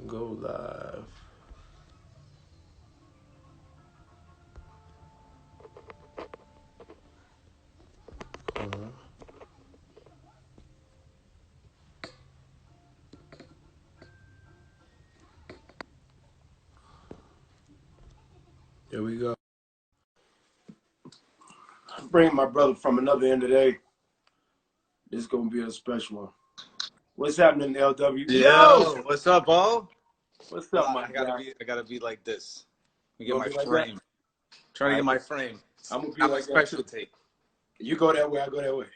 Go live. There we go. Bring my brother from another end today. This is gonna be a special one. What's happening, LW? Yo, Yo, what's up, Bo? what's Hold up, on, my guy? I gotta be like this. Let me You get gonna my be like that? frame. Trying All to get right, my frame. I'm gonna be Got my like that too. specialty. You go that way, I go that way.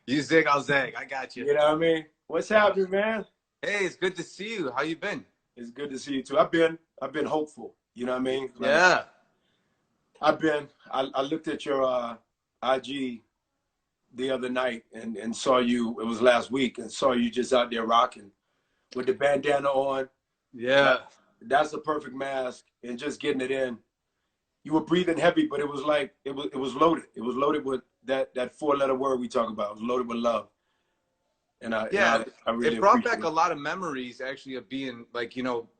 You zig, I'll zag. I got you. You know what I mean? What's happening, man? Hey, it's good to see you. How you been? It's good to see you too. I've been hopeful. You know what I mean? Like Yeah. I looked at your IG the other night and saw you. It was last week, and saw you just out there rocking with the bandana on. Yeah. That's a perfect mask, and just getting it in. You were breathing heavy, but it was like it was loaded. It was loaded with that four-letter word we talk about. It was loaded with love, and Yeah. I really It brought appreciate back a it. lot of memories, actually, of being like,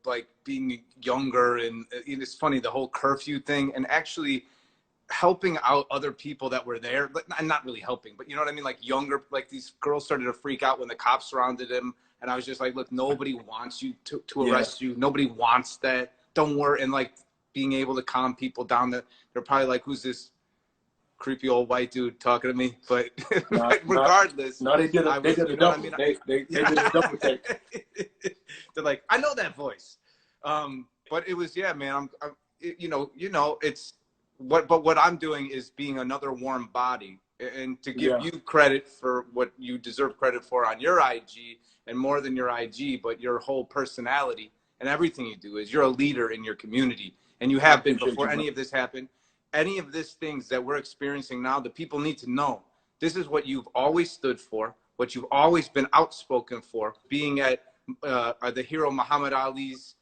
like being younger. And it's funny, the whole curfew thing, and actually helping out other people that were there, but not really helping, but you know what I mean? Like younger, like these girls started to freak out when the cops surrounded him. And I was just like, look, nobody wants you to Yeah, arrest you. Nobody wants that. Don't worry. And like being able to calm people down, that they're probably like, who's this creepy old white dude talking to me? But, not but not. regardless, No, they did a I they was, did a you know what I double. mean? They Yeah. did a double take. They're like, I know that voice. But it was, yeah, man, it's what I'm doing is being another warm body, and to give Yeah, you credit for what you deserve credit for on your IG, and more than your IG, but your whole personality and everything you do is you're a leader in your community. And you I have been appreciate you, before bro. any of this happened. Any of these things that we're experiencing now, the people need to know this is what you've always stood for, what you've always been outspoken for, being at the hero Muhammad Ali's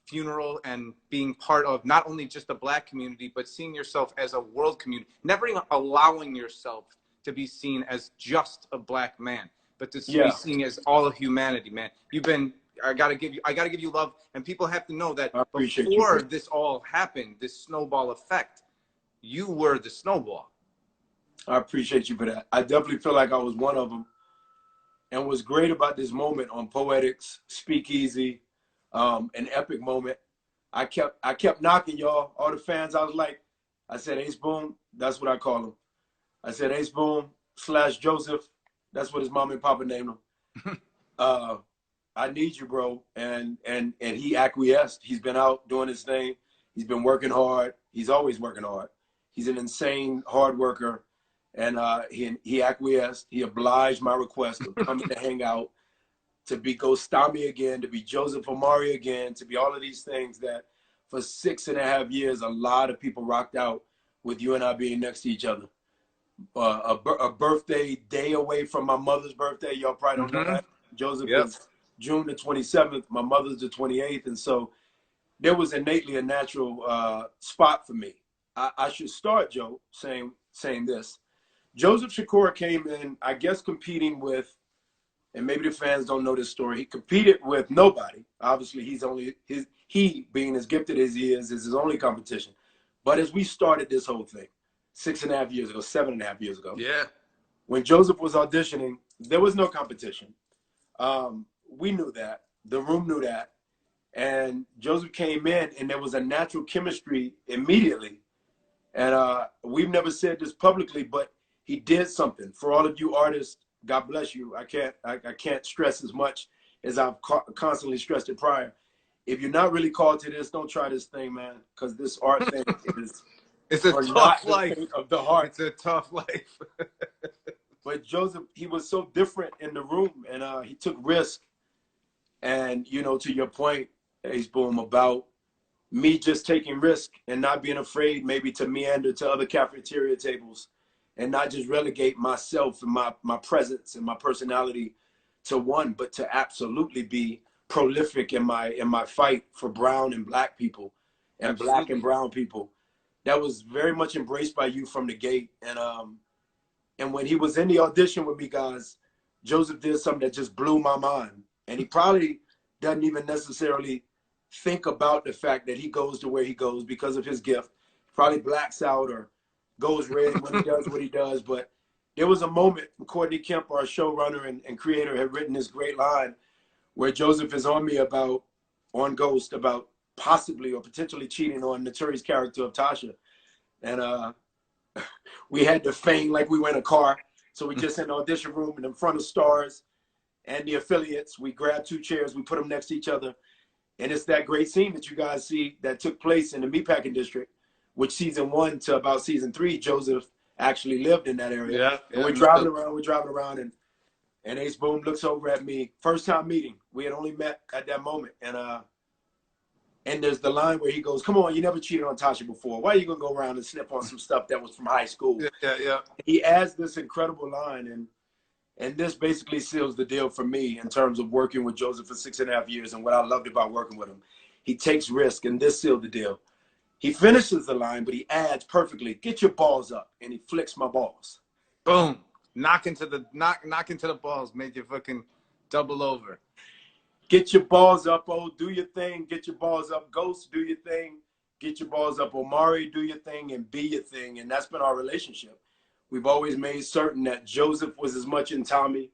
funeral, and being part of not only just the black community, but seeing yourself as a world community, never even allowing yourself to be seen as just a black man, but to be Yeah, seen as all of humanity, man. You've been, I gotta give you love. And people have to know that I appreciate you, bro. before this all happened, this snowball effect, you were the snowball. I appreciate you for that. I definitely feel like I was one of them. And what's great about this moment on Poetics, Speakeasy, an epic moment. I kept knocking y'all, all the fans. I said Ace Boom, that's what I call him. I said Ace Boom / Joseph, that's what his mom and papa named him. Uh, I need you, bro. And he acquiesced. He's been out doing his thing. He's been working hard. He's always working hard. He's an insane hard worker. And he acquiesced. He obliged my request of coming to hang out, to be Gostami again, to be Joseph Omari again, to be all of these things that for 6.5 years, a lot of people rocked out with you and I being next to each other. A birthday day away from my mother's birthday. Y'all probably don't know Mm-hmm. that. Joseph Yep. is June the 27th. My mother's the 28th. And so there was innately a natural spot for me. I should start, Joe, saying this. Joseph Shakur came in, I guess, competing with, and maybe the fans don't know this story. He competed with nobody. Obviously, he being as gifted as he is his only competition. But as we started this whole thing, 6.5 years ago, 7.5 years ago, Yeah. when Joseph was auditioning, there was no competition. We knew that. The room knew that. And Joseph came in, and there was a natural chemistry immediately. And we've never said this publicly, but he did something. For all of you artists, God bless you. I can't stress as much as I've constantly stressed it prior. If you're not really called to this, don't try this thing, man, because this art thing is It's a for tough not the life. faint of the heart. It's a tough life. But Joseph, he was so different in the room, and he took risk. And to your point, Ace Boom, about me just taking risk and not being afraid maybe to meander to other cafeteria tables, and not just relegate myself and my presence and my personality to one, but to absolutely be prolific in my fight for brown and black people and black and Absolutely. brown people. That was very much embraced by you from the gate. And when he was in the audition with me, guys, Joseph did something that just blew my mind. And he probably doesn't even necessarily think about the fact that he goes to where he goes because of his gift. Probably blacks out or goes red when he does what he does. But there was a moment, Courtney Kemp, our showrunner and creator, had written this great line where Joseph is on me on Ghost, about possibly or potentially cheating on Naturi's character of Tasha. And we had to feign like we were in a car. So we just in the audition room and in front of stars and the affiliates. We grabbed 2 chairs, we put them next to each other. And it's that great scene that you guys see that took place in the meatpacking district, which season 1 to about season 3, Joseph actually lived in that area. Yeah, and we're driving around, and Ace Boom looks over at me. First time meeting. We had only met at that moment. And there's the line where he goes, "Come on, you never cheated on Tasha before. Why are you gonna go around and snip on some stuff that was from high school?" Yeah. He adds this incredible line, and this basically seals the deal for me in terms of working with Joseph for 6.5 years and what I loved about working with him. He takes risk, and this sealed the deal. He finishes the line, but he adds perfectly, "Get your balls up," and he flicks my balls. Boom. Knock into the balls, made you fucking double over. Get your balls up, oh, do your thing. Get your balls up, Ghost, do your thing. Get your balls up, Omari, do your thing, and be your thing. And that's been our relationship. We've always made certain that Joseph was as much in Tommy,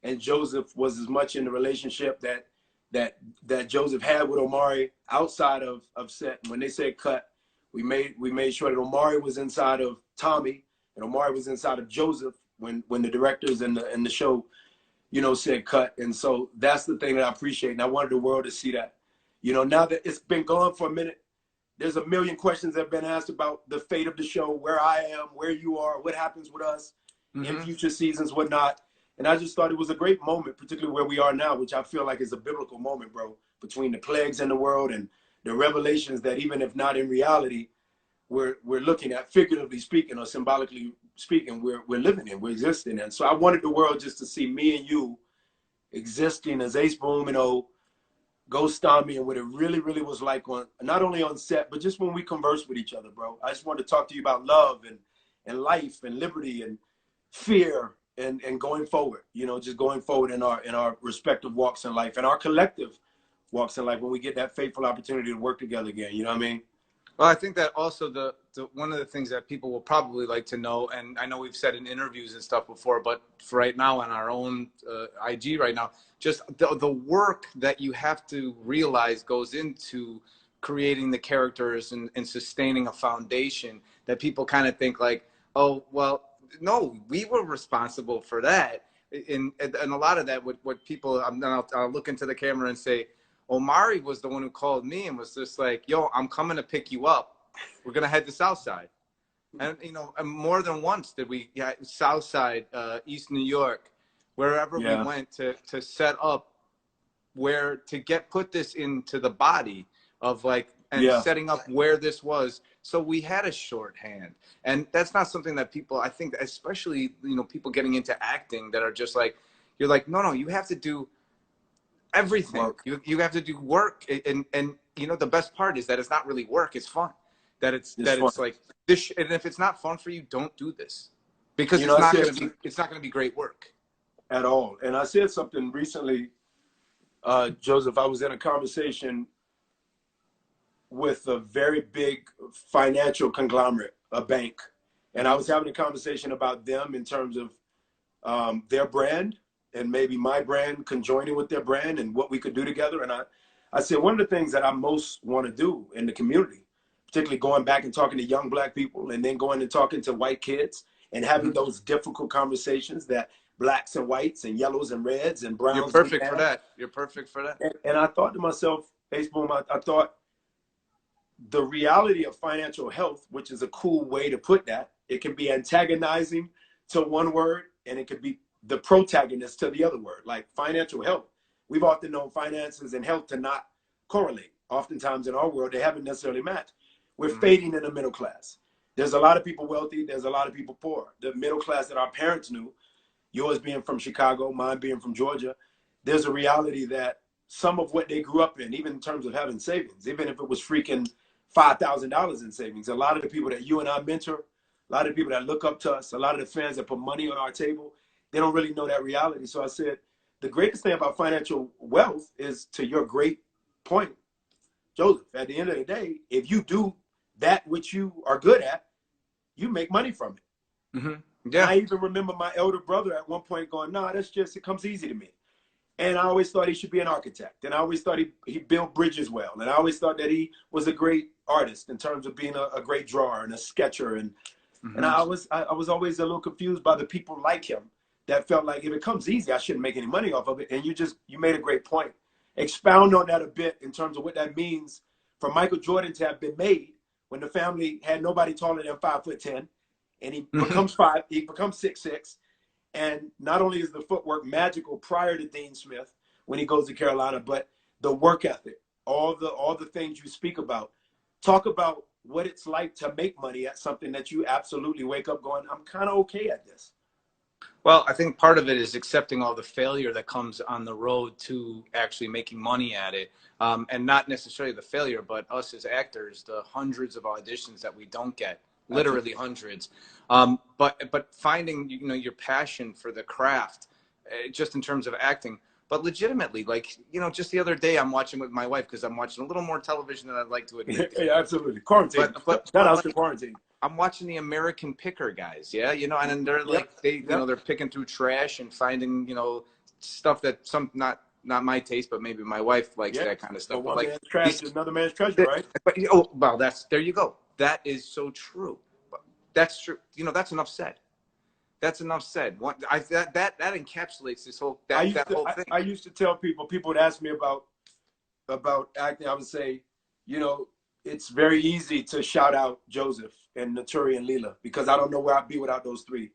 and Joseph was as much in the relationship that Joseph had with Omari outside of set. And when they said cut, we made sure that Omari was inside of Tommy and Omari was inside of Joseph when the directors and the show, said cut. And so that's the thing that I appreciate. And I wanted the world to see that. Now that it's been gone for a minute, there's a million questions that have been asked about the fate of the show, where I am, where you are, what happens with us in future seasons, whatnot. And I just thought it was a great moment, particularly where we are now, which I feel like is a biblical moment, bro, between the plagues in the world and the revelations that even if not in reality, we're looking at, figuratively speaking or symbolically speaking, we're living in, we're existing in. So I wanted the world just to see me and you existing as Ace Boom and Ghost Tommy, and what it really, really was like on, not only on set, but just when we converse with each other, bro. I just wanted to talk to you about love and life and liberty and fear and going forward, just going forward in our respective walks in life and our collective walks in life when we get that fateful opportunity to work together again. You know what I mean? Well, I think that also the one of the things that people will probably like to know, and I know we've said in interviews and stuff before, but for right now on our own IG right now, just the work that you have to realize goes into creating the characters and sustaining a foundation that people kind of think like, oh, well, no, we were responsible for that. And a lot of that, what people, I'll look into the camera and say, Omari was the one who called me and was just like, yo, I'm coming to pick you up. We're going to head to Southside. And, and more than once did we, Southside, East New York, wherever we went to set up to put this into the body of setting up where this was. So we had a shorthand. And that's not something that people, I think, especially, people getting into acting that are just like, you're like, no, you have to do everything. You have to do work, and the best part is that it's not really work, it's fun. It's like this, and if it's not fun for you, don't do this, because it's not going to be great work at all. And I said something recently, Joseph. I was in a conversation with a very big financial conglomerate, a bank, and I was having a conversation about them in terms of their brand and maybe my brand conjoining with their brand and what we could do together. And I said, one of the things that I most want to do in the community, particularly going back and talking to young Black people and then going and talking to white kids and having those difficult conversations that Blacks and whites and yellows and reds and browns. You're perfect for that. You're perfect for that. And I thought to myself, Ace Boom, I thought the reality of financial health, which is a cool way to put that, it can be antagonizing to one word and it could be the protagonist to the other word, like financial health. We've often known finances and health to not correlate. Oftentimes in our world, they haven't necessarily matched. We're fading in the middle class. There's a lot of people wealthy. There's a lot of people poor. The middle class that our parents knew, yours being from Chicago, mine being from Georgia, there's a reality that some of what they grew up in, even in terms of having savings, even if it was freaking $5,000 in savings, a lot of the people that you and I mentor, a lot of the people that look up to us, a lot of the fans that put money on our table, they don't really know that reality. So I said, the greatest thing about financial wealth is, to your great point, Joseph, at the end of the day, if you do that which you are good at, you make money from it. Yeah. I even remember my elder brother at one point going, "No, that's just, it comes easy to me." And I always thought he should be an architect. And I always thought he built bridges well. And I always thought that he was a great artist in terms of being a great drawer and a sketcher. And I was always a little confused by the people like him that felt like if it comes easy, I shouldn't make any money off of it. And you made a great point. Expound on that a bit in terms of what that means for Michael Jordan to have been made when the family had nobody taller than 5'10", and he becomes 6'6". And not only is the footwork magical prior to Dean Smith when he goes to Carolina, but the work ethic, all the things you speak about. Talk about what it's like to make money at something that you absolutely wake up going, "I'm kind of okay at this." Well, I think part of it is accepting all the failure that comes on the road to actually making money at it. And not necessarily the failure, but us as actors, the hundreds of auditions that we don't get, literally hundreds. But finding, your passion for the craft, just in terms of acting, but legitimately, like, just the other day I'm watching with my wife, because I'm watching a little more television than I'd like to admit. Yeah, absolutely. Quarantine. But shout out to quarantine. I'm watching the American Picker guys, yeah, and they're like, they're picking through trash and finding, stuff that not my taste, but maybe my wife likes that kind of stuff. One like, man's trash is another man's treasure, right? But well, there you go. That is so true. That's true. That's enough said. That's enough said. That encapsulates this whole whole thing. I used to tell people would ask me about acting. I would say, it's very easy to shout out Joseph and Naturi and Leela, because I don't know where I'd be without those three.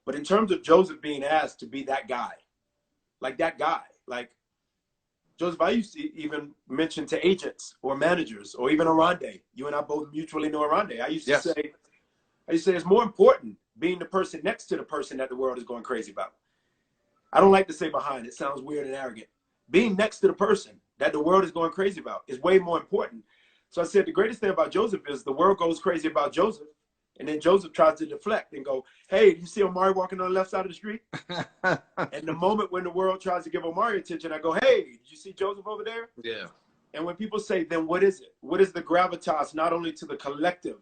But in terms of Joseph being asked to be that guy, like Joseph, I used to even mention to agents or managers or even Arande. You and I both mutually know Arande. I used to say it's more important being the person next to the person that the world is going crazy about. I don't like to say behind. It sounds weird and arrogant. Being next to the person that the world is going crazy about is way more important. So I said the greatest thing about Joseph is the world goes crazy about Joseph, and then Joseph tries to deflect and go, "Hey, you see Omari walking on the left side of the street?" And the moment when the world tries to give Omari attention, I go, "Hey, did you see Joseph over there?" Yeah. And when people say, then what is it? What is the gravitas, not only to the collective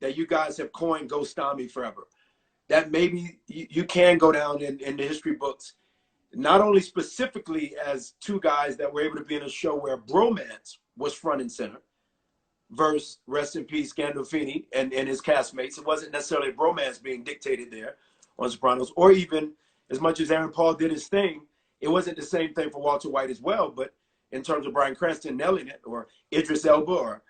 that you guys have coined Ghostami forever, that maybe you can go down in the history books, not only specifically as two guys that were able to be in a show where bromance was front and center, versus, rest in peace, Gandolfini and his castmates. It wasn't necessarily bromance being dictated there on Sopranos, or even as much as Aaron Paul did his thing, it wasn't the same thing for Walter White as well. But in terms of Bryan Cranston nailing it, or Idris Elba, or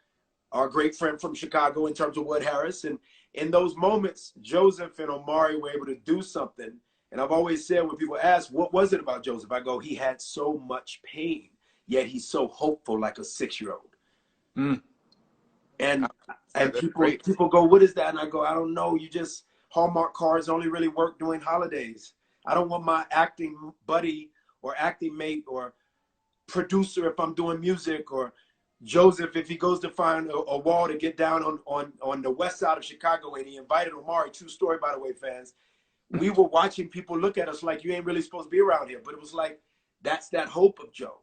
our great friend from Chicago in terms of Wood Harris. And in those moments, Joseph and Omari were able to do something. And I've always said, when people ask, what was it about Joseph? I go, he had so much pain, yet he's so hopeful, like a 6-year-old. And people go, "What is that?" And I go, "I don't know. You just, Hallmark cards only really work during holidays. I don't want my acting buddy or acting mate or producer, if I'm doing music, or Joseph, if he goes to find a wall to get down on the west side of Chicago, and he invited Omari." True story, by the way, fans. We were watching people look at us like, "You ain't really supposed to be around here." But it was like, that's that hope of Joe.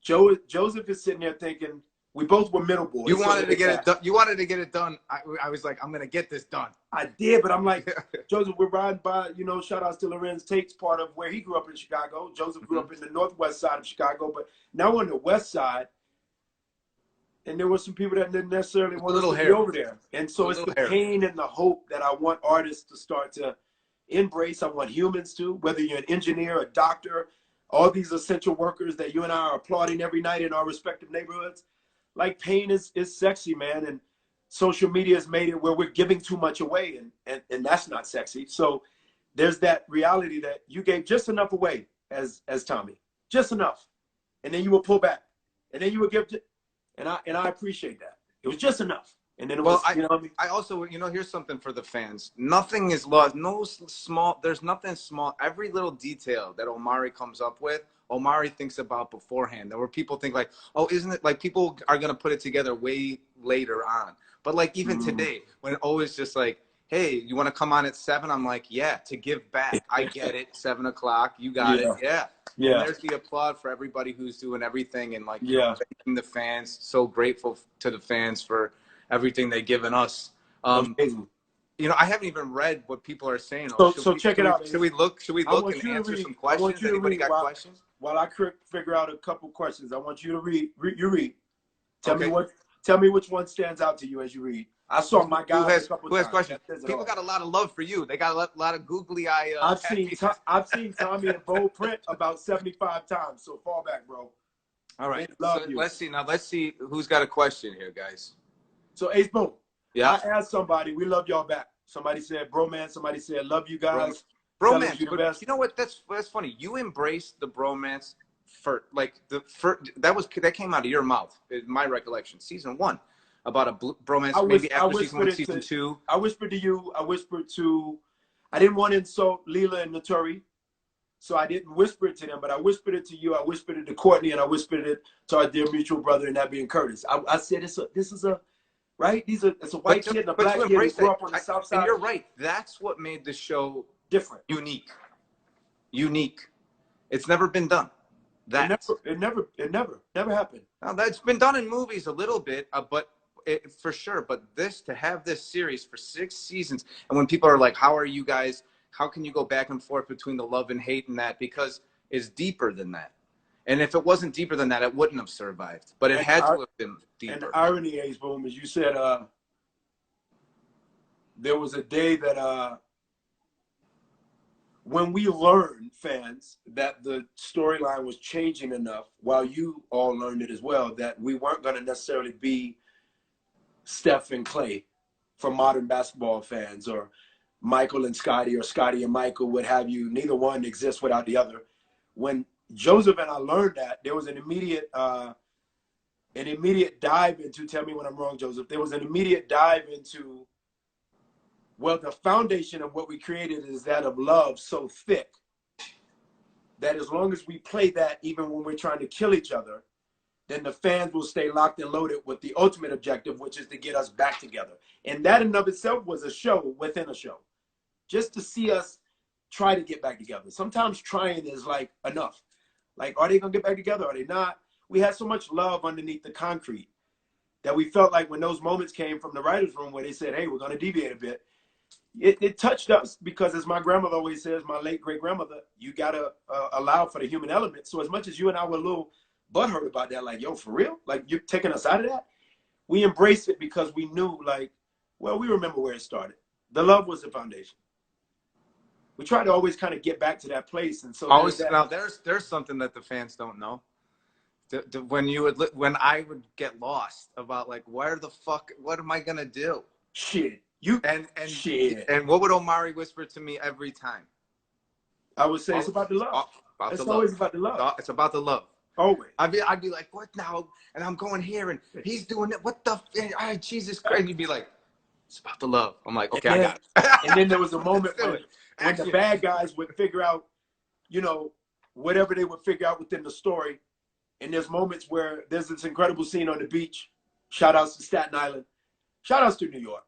Joseph is sitting there thinking, we both were middle boys. You wanted to get it done. You wanted to get it done. I was like, I'm going to get this done. I did, but I'm like, Joseph, we're riding by, shout out to Lorenz Tate's part of where he grew up in Chicago. Joseph grew up in the northwest side of Chicago, but now on the west side, and there were some people that didn't necessarily want us to be over there. And so it's the pain and the hope that I want artists to start to embrace. I want humans to, whether you're an engineer, a doctor, all these essential workers that you and I are applauding every night in our respective neighborhoods. Like, pain is sexy, man. And social media has made it where we're giving too much away, and that's not sexy. So there's that reality that you gave just enough away as Tommy, just enough. And then you will pull back, and then you will give, and I appreciate that. It was just enough. And then it was, you know what I mean? I also, here's something for the fans. Nothing is lost. There's nothing small. Every little detail that Omari comes up with, Omari thinks about beforehand. There were people think like, oh, isn't it like people are going to put it together way later on. But like even today, when O is just like, hey, you want to come on at 7? I'm like, yeah, to give back. I get it. 7 o'clock. You got it. Yeah. Yeah. And Yeah. there's the applaud for everybody who's doing everything and like, Yeah. thanking the fans. So grateful to the fans for everything they've given us. Amazing. I haven't even read what people are saying. So check it out. Should we look I and want you to answer read. some I want questions? you to Anybody read got questions? while I figure out a couple questions. I want you to read. You read. Tell Okay. me which one stands out to you as you read. I saw my guys a couple Who has times. questions? People got a lot of love for you. They got a lot of googly eye. I've seen Tommy in bold print about 75 times. So fall back, bro. All right. Love So you. let's see who's got a question here, guys. So Ace Boom. Yeah. I asked somebody, we love y'all back. Somebody said, bro, man. Somebody said, love you guys. Bromance. You, but you know what? That's funny. You embraced the bromance that came out of your mouth, in my recollection. Season 1 about a bromance. Maybe after season 1, season 2. I whispered to you. I didn't want to insult Leela and Notori, so I didn't whisper it to them. But I whispered it to you. I whispered it to Courtney, and I whispered it to our dear mutual brother, and that being Curtis. I said, it's a white kid and a black kid who grew up on the South Side. And you're right. That's what made the show different, unique. It's never been done. It never happened. Now, that's been done in movies a little bit, but for sure. But to have this series for 6 seasons, and when people are like, how can you go back and forth between the love and hate and that? Because it's deeper than that. And if it wasn't deeper than that, it wouldn't have survived. But it had to have been deeper. And the irony, Ace Boom, is you said there was a day that when we learned, fans, that the storyline was changing enough, while you all learned it as well, that we weren't going to necessarily be Steph and Clay for modern basketball fans, or Michael and Scotty, or Scotty and Michael, what have you. Neither one exists without the other. When Joseph and I learned that, there was an immediate dive into, tell me when I'm wrong, Joseph, there was an immediate dive into, well, the foundation of what we created is that of love so thick that as long as we play that, even when we're trying to kill each other, then the fans will stay locked and loaded with the ultimate objective, which is to get us back together. And that in and of itself was a show within a show, just to see us try to get back together. Sometimes trying is like enough. Like, are they going to get back together? Are they not? We had so much love underneath the concrete that we felt like when those moments came from the writer's room where they said, hey, we're going to deviate a bit, it touched us, because as my grandmother always says, my late great grandmother, you got to allow for the human element. So as much as you and I were a little butthurt about that, like, yo, for real? Like, you're taking us out of that? We embraced it because we knew, like, well, we remember where it started. The love was the foundation. We try to always kind of get back to that place. And so now there's something that the fans don't know. When I would get lost about, like, what am I going to do? Shit. And what would Omari whisper to me every time? I would say it's about the love. It's always about the love. It's about the love. Always. I'd be like, what now? And I'm going here, and he's doing it. What the? Jesus Christ! And you'd be like, it's about the love. I'm like, okay, I got it. And then there was a moment when the bad guys would figure out, whatever they would figure out within the story. And there's moments where there's this incredible scene on the beach. Shout outs to Staten Island. Shout outs to New York.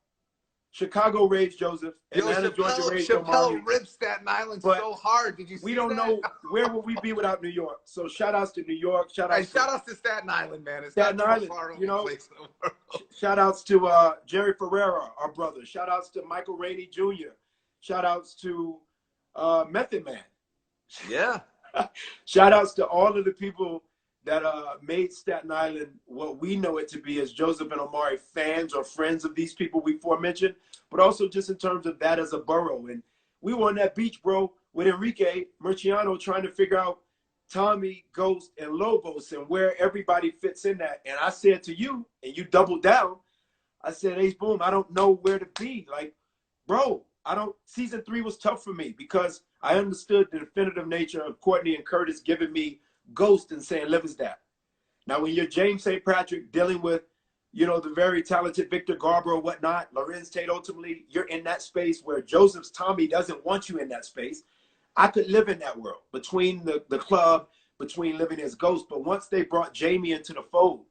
Chicago raised Joseph. Atlanta, Georgia raised Omari. Chappelle ripped Staten Island so hard. Did you see We don't know where would we be without New York. So shout outs to New York. Shout outs to Staten Island, man. It's Staten Island, far place in the world. Shout outs to Jerry Ferrera, our brother. Shout outs to Michael Rainey Jr. Shout outs to Method Man. Yeah. Shout outs to all of the people that made Staten Island what we know it to be as Joseph and Omari fans or friends of these people we aforementioned, but also just in terms of that as a borough. And we were on that beach, bro, with Enrique Murciano trying to figure out Tommy, Ghost, and Lobos and where everybody fits in that. And I said to you, and you doubled down, I said, Ace Boom, I don't know where to be. Like, bro, season 3 was tough for me because I understood the definitive nature of Courtney and Curtis giving me Ghost and saying, live as that. Now, when you're James St. Patrick dealing with, the very talented Victor Garber or whatnot, Lorenz Tate, ultimately, you're in that space where Joseph's Tommy doesn't want you in that space. I could live in that world between the club, between living as Ghost. But once they brought Jamie into the fold,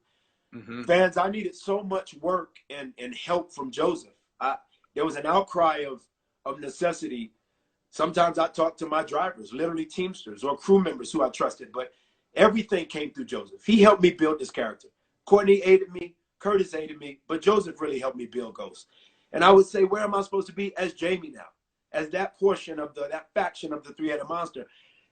fans, I needed so much work and help from Joseph. there was an outcry of necessity. Sometimes I talked to my drivers, literally Teamsters or crew members who I trusted, but everything came through Joseph. He helped me build this character. Courtney aided me, Curtis aided me, but Joseph really helped me build Ghost. And I would say, where am I supposed to be as Jamie now? As that portion of that faction of the three-headed monster.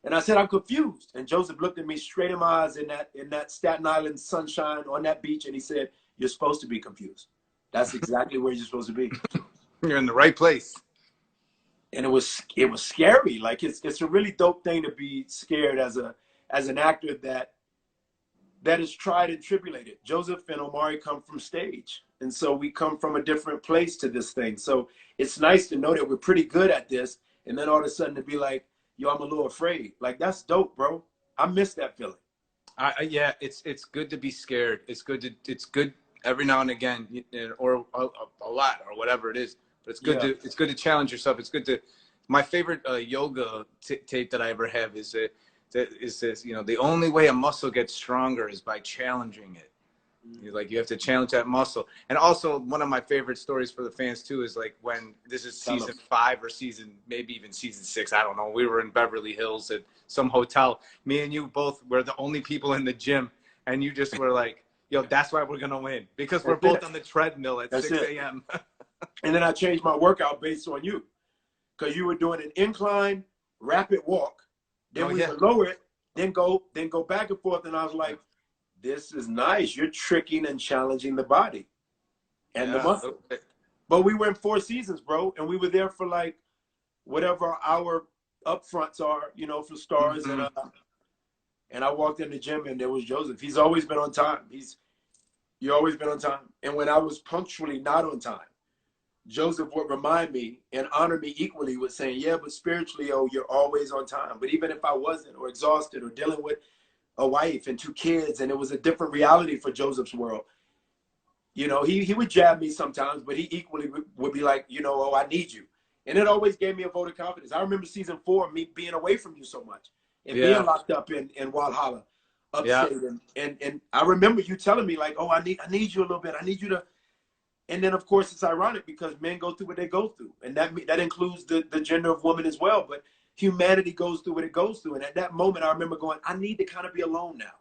And I said, I'm confused. And Joseph looked at me straight in my eyes in that Staten Island sunshine on that beach, and he said, you're supposed to be confused. That's exactly where you're supposed to be. You're in the right place. And it was scary. Like it's a really dope thing to be scared as an actor that is tried and tribulated. Joseph and Omari come from stage. And so we come from a different place to this thing. So it's nice to know that we're pretty good at this. And then all of a sudden to be like, yo, I'm a little afraid. Like, that's dope, bro. I miss that feeling. Yeah, it's good to be scared. It's good every now and again, or a lot, or whatever it is. But it's good to challenge yourself. It's good to. My favorite yoga tape that I ever have is this. You know, the only way a muscle gets stronger is by challenging it. You have to challenge that muscle. And also, one of my favorite stories for the fans too is like when this is season 5 or maybe even season 6. I don't know. We were in Beverly Hills at some hotel. Me and you both were the only people in the gym, and you just were like, "Yo, that's why we're gonna win because we're both on the treadmill at 6 a.m." And then I changed my workout based on you, because you were doing an incline, rapid walk. Then we would lower it, then go back and forth, and I was like, this is nice. You're tricking and challenging the body and the muscle. But we were in 4 seasons, bro, and we were there for like whatever our upfronts are, you know, for stars. And I walked in the gym and there was Joseph. He's always been on time. You've always been on time. And when I was punctually not on time, Joseph would remind me and honor me equally with saying, yeah, but spiritually, oh, you're always on time. But even if I wasn't, or exhausted, or dealing with a wife and 2 kids, and it was a different reality for Joseph's world, you know, he would jab me sometimes, but he equally would be like, you know, oh, I need you. And it always gave me a vote of confidence. I remember season 4, me being away from you so much and being locked up in Walhalla upstate. And I remember you telling me like, oh, I need you a little bit. I need you to. And then, of course, it's ironic because men go through what they go through. And that includes the gender of woman as well. But humanity goes through what it goes through. And at that moment, I remember going, I need to kind of be alone now.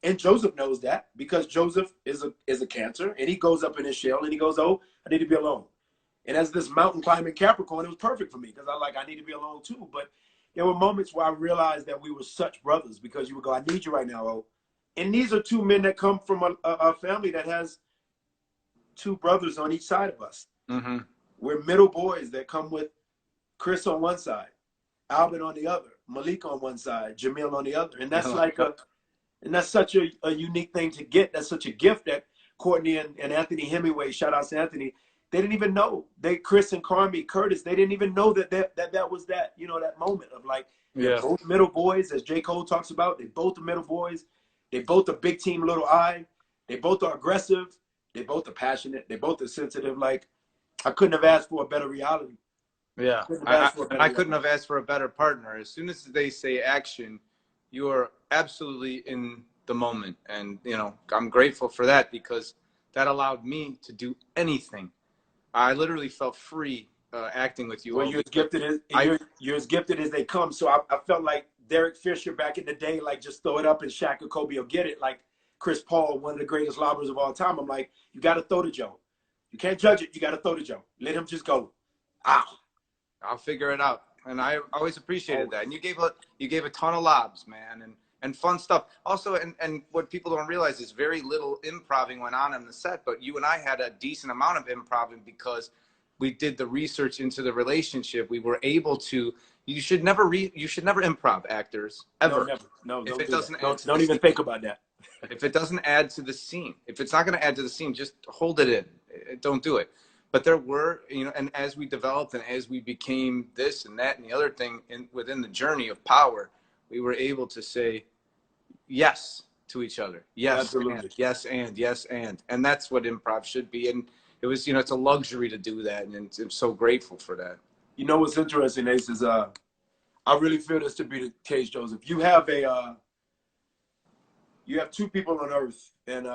And Joseph knows that because Joseph is a Cancer. And he goes up in his shell and he goes, oh, I need to be alone. And as this mountain climbing Capricorn, it was perfect for me because I need to be alone too. But there were moments where I realized that we were such brothers because you would go, I need you right now, oh. And these are 2 men that come from a family that has 2 brothers on each side of us. Mm-hmm. We're middle boys that come with Chris on one side, Alvin on the other, Malik on one side, Jamil on the other. And that's and that's such a unique thing to get. That's such a gift that Courtney and Anthony Hemingway, shout out to Anthony, they didn't even know. Chris and Curtis, they didn't even know that was that, you know, that moment of like, they're both middle boys, as J. Cole talks about. They both are middle boys. They both are big team, little I. They both are aggressive. They both are passionate. They both are sensitive. Like, I couldn't have asked for a better reality. Yeah, I couldn't have asked for a better partner. As soon as they say action, you are absolutely in the moment. And, you know, I'm grateful for that because that allowed me to do anything. I literally felt free acting with you. Well, you're as gifted as they come. So I felt like Derek Fisher back in the day, like just throw it up and Shaq or Kobe will get it. Like Chris Paul, one of the greatest lobbers of all time. I'm like, you got to throw to Joe. You can't judge it. You got to throw to Joe. Let him just go. I'll figure it out. And I always appreciated that. And you gave a ton of lobs, man, and fun stuff. Also, and what people don't realize is very little improving went on the set, but you and I had a decent amount of improving because we did the research into the relationship. We were able to. You should never improv, actors, ever. No, never. No, if it doesn't don't even think about that. If it doesn't add to the scene, if it's not going to add to the scene, just hold it in. Don't do it. But there were, you know, and as we developed and as we became this and that and the other thing within the journey of power, we were able to say yes to each other. Yes, absolutely. And yes, and that's what improv should be. And it was, you know, it's a luxury to do that, and I'm so grateful for that. You know what's interesting, Ace, is I really feel this to be the case, Joseph. You have you have 2 people on earth, and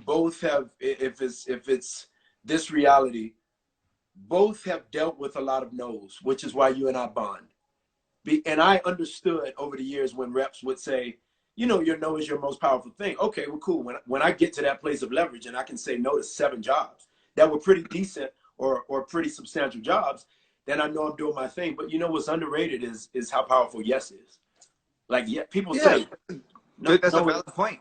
both have, if it's this reality, both have dealt with a lot of no's, which is why you and I bond. And I understood over the years when reps would say, you know, your no is your most powerful thing. Okay, well, cool. When I get to that place of leverage and I can say no to 7 jobs that were pretty decent or pretty substantial jobs, then I know I'm doing my thing. But you know what's underrated is how powerful yes is. Like, yeah, people say no, that's a valid point.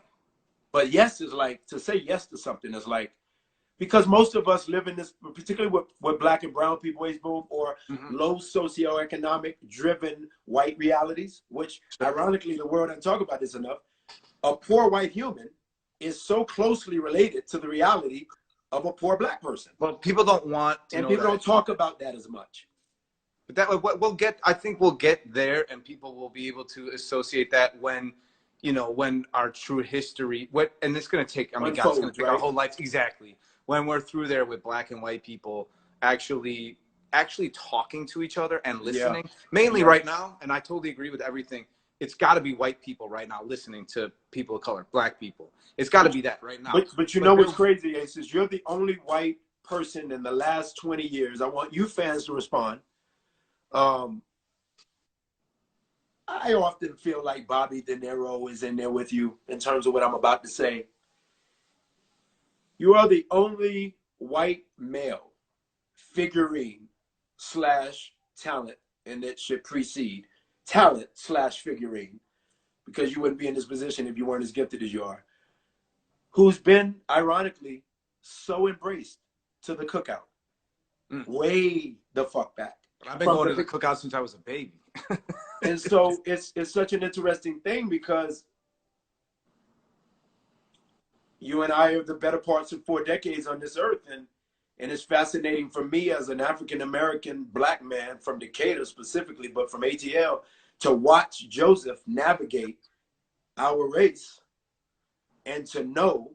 But yes is like, to say yes to something is like, because most of us live in this, particularly with black and brown people, age boom, or low socioeconomic driven white realities, which ironically the world doesn't talk about this enough. A poor white human is so closely related to the reality of a poor black person. Well, people don't want to, and know people that. Don't talk about that as much. But that we'll get. I think we'll get there, and people will be able to associate that when, you know, when our true history. And it's going to take. I mean, God, it's going to take our whole life. Exactly. When we're through there with black and white people actually talking to each other and listening. Mainly right now, and I totally agree with everything. It's got to be white people right now listening to people of color, black people. It's got to be that right now. But you know what's crazy, Ace, is you're the only white person in the last 20 years. I want you fans to respond. I often feel like Bobby De Niro is in there with you in terms of what I'm about to say. You are the only white male figurine / talent, and it should precede talent / figurine, because you wouldn't be in this position if you weren't as gifted as you are, who's been, ironically, so embraced to the cookout. Way the fuck back. I've been going to the cookout since I was a baby. And so it's such an interesting thing, because you and I are the better parts of 4 decades on this earth, and it's fascinating for me as an African-American black man from Decatur specifically, but from ATL, to watch Joseph navigate our race and to know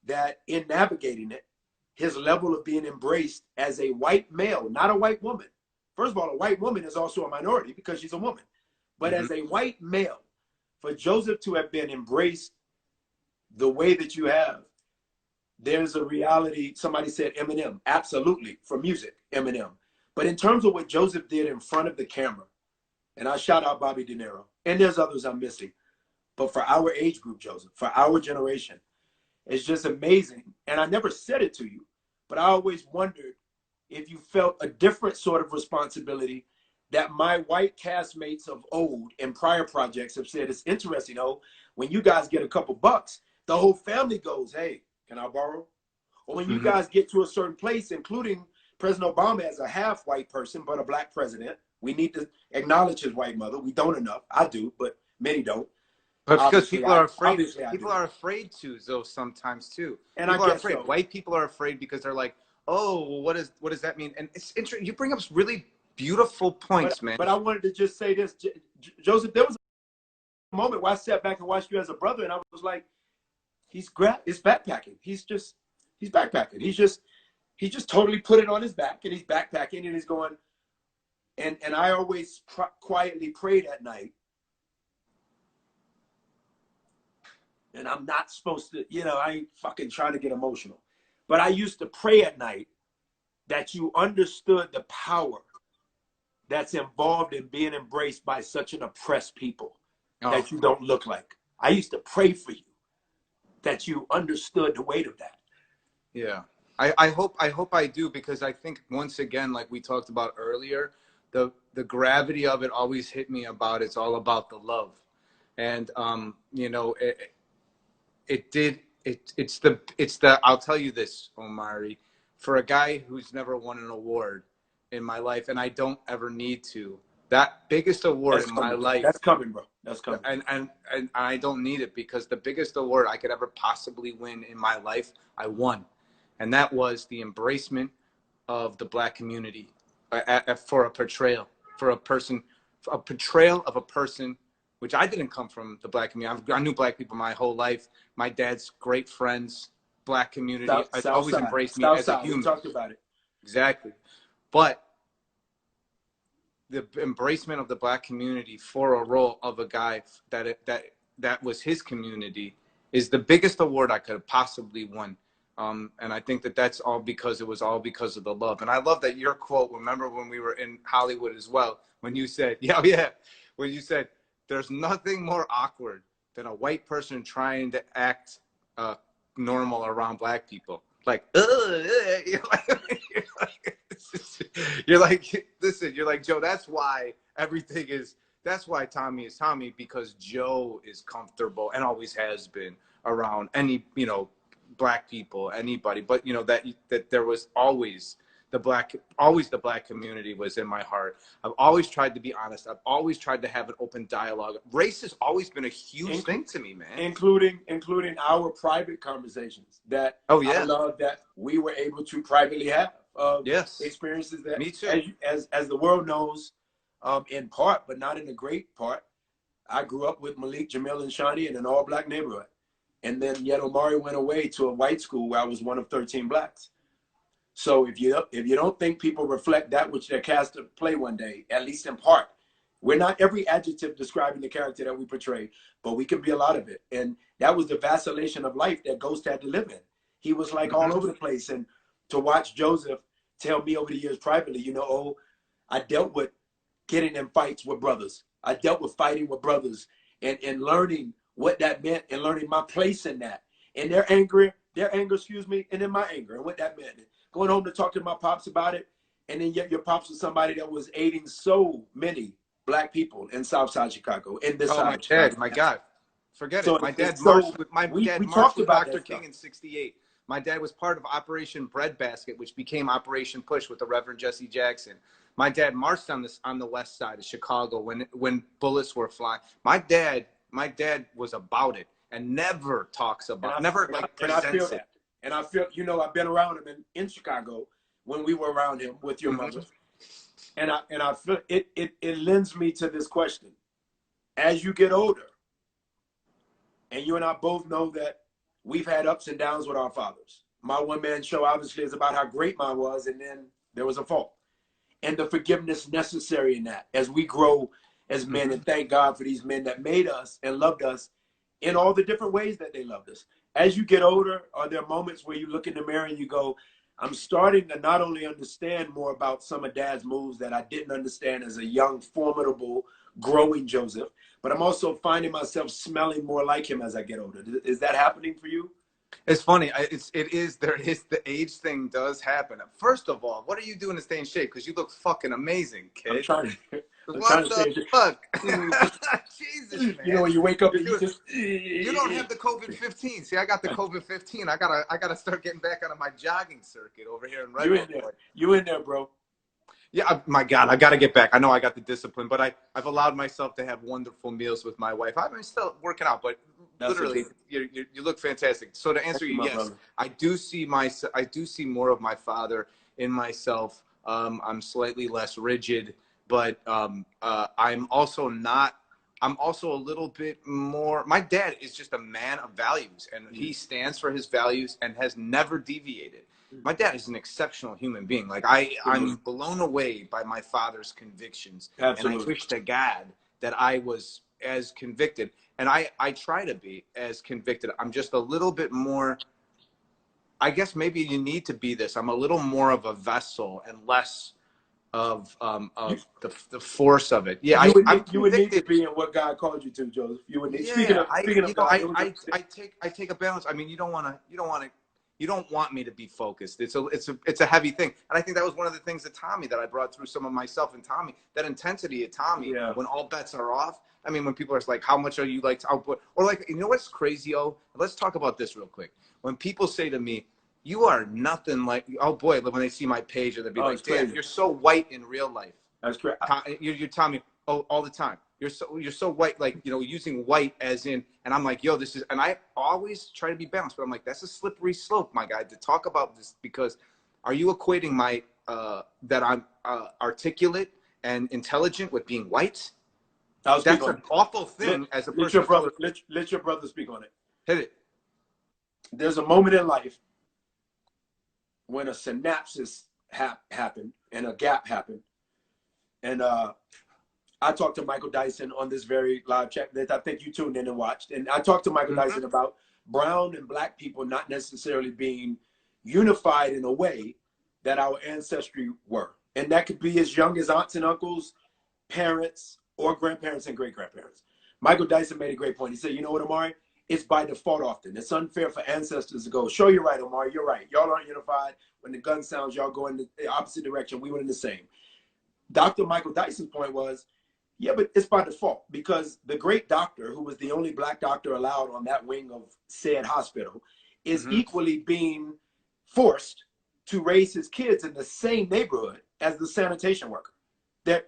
that in navigating it, his level of being embraced as a white male, not a white woman. First of all, a white woman is also a minority because she's a woman. But as a white male, for Joseph to have been embraced the way that you have, there's a reality. Somebody said Eminem. Absolutely. For music, Eminem. But in terms of what Joseph did in front of the camera, and I shout out Bobby De Niro, and there's others I'm missing, but for our age group, Joseph, for our generation, it's just amazing. And I never said it to you, but I always wondered if you felt a different sort of responsibility that my white castmates of old in prior projects have said. It's interesting, when you guys get a couple bucks, the whole family goes, hey, can I borrow? Or when you guys get to a certain place, including President Obama as a half white person, but a black president, we need to acknowledge his white mother. We don't enough. I do, but many don't. But because people are afraid. People are afraid to, though, sometimes too. And people I are guess afraid. So. White people are afraid because they're like, oh, well, what does that mean? And it's interesting. You bring up really beautiful points, man. But I wanted to just say this, Joseph. There was a moment where I sat back and watched you as a brother, and I was like, he's backpacking. He's backpacking. He just totally put it on his back, and he's backpacking, and he's going. And I always quietly prayed at night. And I'm not supposed to, I ain't fucking trying to get emotional. But I used to pray at night that you understood the power that's involved in being embraced by such an oppressed people that you don't look like. I used to pray for you that you understood the weight of that. Yeah. I hope I do, because I think, once again, like we talked about earlier, the gravity of it always hit me about it's all about the love. And it's the I'll tell you this, Omari, for a guy who's never won an award in my life, and I don't ever need to, that biggest award in my life, that's coming, bro. That's coming. And I don't need it, because the biggest award I could ever possibly win in my life, I won. And that was the embracement of the black community for a portrayal of a person, which I didn't come from the black community. I knew black people my whole life. My dad's great friends, black community, always embraced me as a human. We talked about it. Exactly. But the embracement of the black community for a role of a guy that was his community is the biggest award I could have possibly won. And I think that that's all because it was all because of the love. And I love that your quote, remember when we were in Hollywood as well, when you said, when you said, there's nothing more awkward than a white person trying to act normal around black people. Like, you're like, listen, you're like, Joe, that's why that's why Tommy is Tommy, because Joe is comfortable and always has been around any, black people, anybody, but that there was always the black community was in my heart. I've always tried to be honest. I've always tried to have an open dialogue. Race has always been a huge thing to me, man. Including our private conversations that I love that we were able to privately have. Experiences that, me too. As the world knows, in part, but not in a great part, I grew up with Malik, Jamil, and Shawnee in an all-black neighborhood. And then yet Omari went away to a white school where I was one of 13 blacks. So if you don't think people reflect that which they're cast to play one day, at least in part, we're not every adjective describing the character that we portray, but we can be a lot of it. And that was the vacillation of life that Ghost had to live in. He was like all over the place. And to watch Joseph tell me over the years privately, I dealt with getting in fights with brothers. I dealt with fighting with brothers and learning what that meant and learning my place in that. And their anger, and in my anger and what that meant. Going home to talk to my pops about it. And then yet your pops was somebody that was aiding so many black people in Southside Chicago, in this side my of Chicago. My God. Forget So it. My dad we marched talked with about Dr. King in 68. My dad was part of Operation Breadbasket, which became Operation Push with the Reverend Jesse Jackson. My dad marched on the west side of Chicago when bullets were flying. My dad was about it and never talks about it, presents it. And I feel, I've been around him in Chicago when we were around him with your mother. And I feel it lends me to this question. As you get older, and you and I both know that we've had ups and downs with our fathers. My one-man show obviously is about how great mine was, and then there was a fault. And the forgiveness necessary in that as we grow as men, and thank God for these men that made us and loved us in all the different ways that they loved us. As you get older, are there moments where you look in the mirror and you go, I'm starting to not only understand more about some of Dad's moves that I didn't understand as a young, formidable, growing Joseph, but I'm also finding myself smelling more like him as I get older. Is that happening for you? It's funny. The age thing does happen. First of all, what are you doing to stay in shape? Because you look fucking amazing, kid. I'm trying to what the fuck? Jesus, man. When you wake up and you don't have the COVID-15. See, I got the COVID-15. I gotta start getting back onto my jogging circuit over here in Redwood. You in there, bro. Yeah, my God, I got to get back. I know I got the discipline, but I've allowed myself to have wonderful meals with my wife. I'm still working out, but literally, you look fantastic. So to answer you, yes, brother. I do see more of my father in myself. I'm slightly less rigid, but I'm also a little bit more. My dad is just a man of values, and he stands for his values and has never deviated. My dad is an exceptional human being. Like I'm blown away by my father's convictions. Absolutely. And I wish to God that I was as convicted. And I try to be as convicted. I'm just a little bit more, I guess maybe you need to be this. I'm a little more of a vessel and less of the force of it. Yeah, you would need to be in what God called you to, Joseph. You would need. Yeah, speaking of God, I take a balance. I mean, you don't want me to be focused. It's a heavy thing. And I think that was one of the things that I brought through some of myself and Tommy, that intensity at Tommy, when all bets are off. I mean, when people are like, how much are you like to output? Or like, you know what's crazy? Let's talk about this real quick. When people say to me, you are nothing like, oh boy, when they see my page, they'll be like, damn, you're so white in real life. That's correct. You're Tommy, all the time. You're so white, like, using white as in, and I'm like, yo, this is, and I always try to be balanced, but I'm like, that's a slippery slope, my guy, to talk about this, because are you equating my, that I'm articulate and intelligent with being white? That's an awful thing as a person. Let your brother speak on it. Hit it. There's a moment in life when a synapsis happened and a gap happened. And I talked to Michael Dyson on this very live chat that I think you tuned in and watched. And I talked to Michael Dyson about brown and black people not necessarily being unified in a way that our ancestry were. And that could be as young as aunts and uncles, parents, or grandparents and great-grandparents. Michael Dyson made a great point. He said, you know what, Omari? It's by default often. It's unfair for ancestors to go, sure, you're right, Omari, you're right. Y'all aren't unified. When the gun sounds, y'all go in the opposite direction. We went in the same. Dr. Michael Dyson's point was, yeah, but it's by default, because the great doctor, who was the only black doctor allowed on that wing of said hospital, is equally being forced to raise his kids in the same neighborhood as the sanitation worker. They're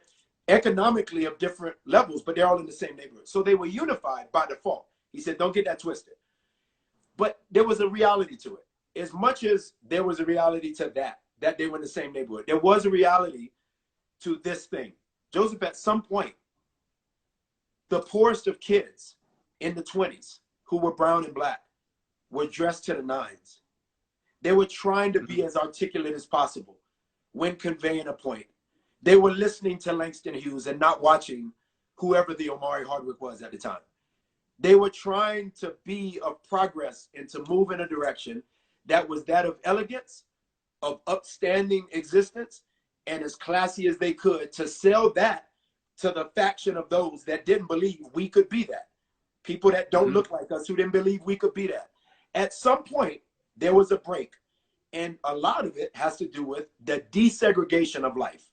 economically of different levels, but they're all in the same neighborhood. So they were unified by default. He said, don't get that twisted. But there was a reality to it. As much as there was a reality to that they were in the same neighborhood, there was a reality to this thing. Joseph, at some point, the poorest of kids in the 20s who were brown and black were dressed to the nines. They were trying to be as articulate as possible when conveying a point. They were listening to Langston Hughes and not watching whoever the Omari Hardwick was at the time. They were trying to be of progress and to move in a direction that was that of elegance, of upstanding existence, and as classy as they could, to sell that to the faction of those that didn't believe we could be that. People that don't look like us, who didn't believe we could be that. At some point, there was a break. And a lot of it has to do with the desegregation of life.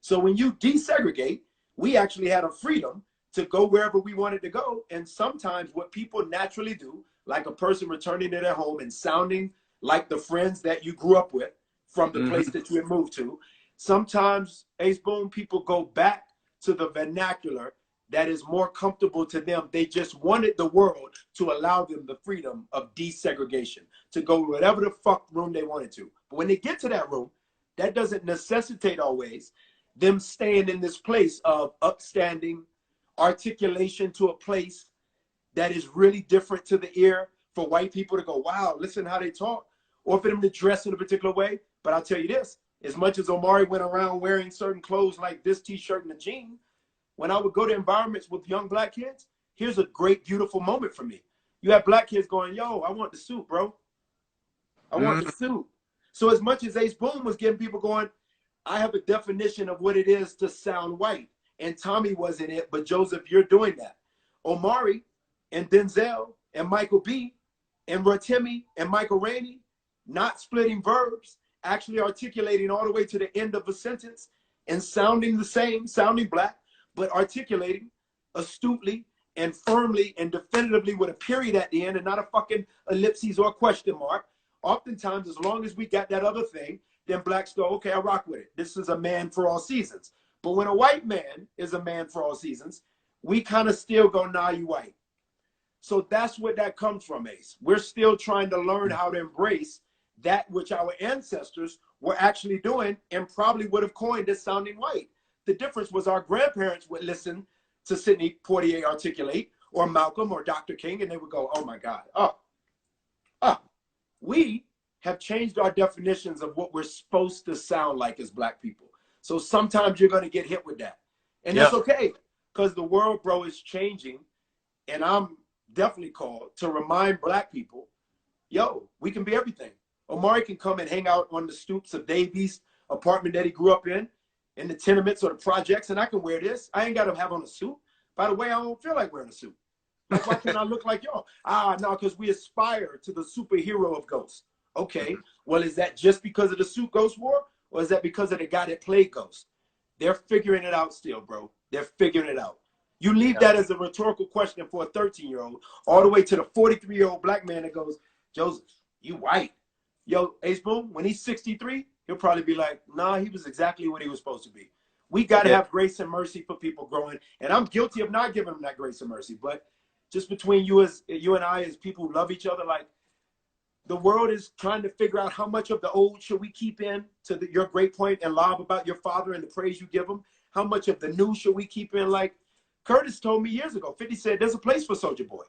So when you desegregate, we actually had a freedom to go wherever we wanted to go. And sometimes what people naturally do, like a person returning to their home and sounding like the friends that you grew up with from the place that you had moved to, sometimes, Ace Boone, people go back to the vernacular that is more comfortable to them. They just wanted the world to allow them the freedom of desegregation, to go whatever the fuck room they wanted to. But when they get to that room, that doesn't necessitate always them staying in this place of upstanding articulation to a place that is really different to the ear for white people to go, wow, listen how they talk, or for them to dress in a particular way. But I'll tell you this, as much as Omari went around wearing certain clothes like this t-shirt and a jean, when I would go to environments with young black kids, here's a great, beautiful moment for me. You have black kids going, yo, I want the suit, bro. I want the suit. So as much as Ace Boone was getting people going, I have a definition of what it is to sound white. And Tommy wasn't it, but Joseph, you're doing that. Omari and Denzel and Michael B. and Rotimi and Michael Rainey, not splitting verbs, actually articulating all the way to the end of a sentence and sounding the same, sounding black, but articulating astutely and firmly and definitively with a period at the end and not a fucking ellipses or question mark. Oftentimes, as long as we got that other thing, then blacks go, okay, I rock with it. This is a man for all seasons. But when a white man is a man for all seasons, we kind of still go, nah, you white. So that's where that comes from, Ace. We're still trying to learn how to embrace that which our ancestors were actually doing and probably would have coined as sounding white. The difference was our grandparents would listen to Sidney Poitier articulate, or Malcolm or Dr. King, and they would go, oh my God, we have changed our definitions of what we're supposed to sound like as black people. So sometimes you're going to get hit with that. And that's okay, because the world, bro, is changing. And I'm definitely called to remind black people, yo, we can be everything. Omari can come and hang out on the stoops of Davies' apartment that he grew up in the tenements or the projects, and I can wear this. I ain't got to have on a suit. By the way, I don't feel like wearing a suit. Like, why can't I look like y'all? No, because we aspire to the superhero of Ghost. Okay, well, is that just because of the suit Ghost wore, or is that because of the guy that played Ghost? They're figuring it out still, bro. They're figuring it out. You leave that as a rhetorical question for a 13-year-old, all the way to the 43-year-old black man that goes, Joseph, you white. Yo, Ace Boone, when he's 63, he'll probably be like, nah, he was exactly what he was supposed to be. We got to have grace and mercy for people growing. And I'm guilty of not giving them that grace and mercy. But just between you and I as people who love each other, like, the world is trying to figure out how much of the old should we keep in, to your great point and Lob about your father and the praise you give him. How much of the new should we keep in? Like Curtis told me years ago, 50 said, there's a place for Soulja Boy.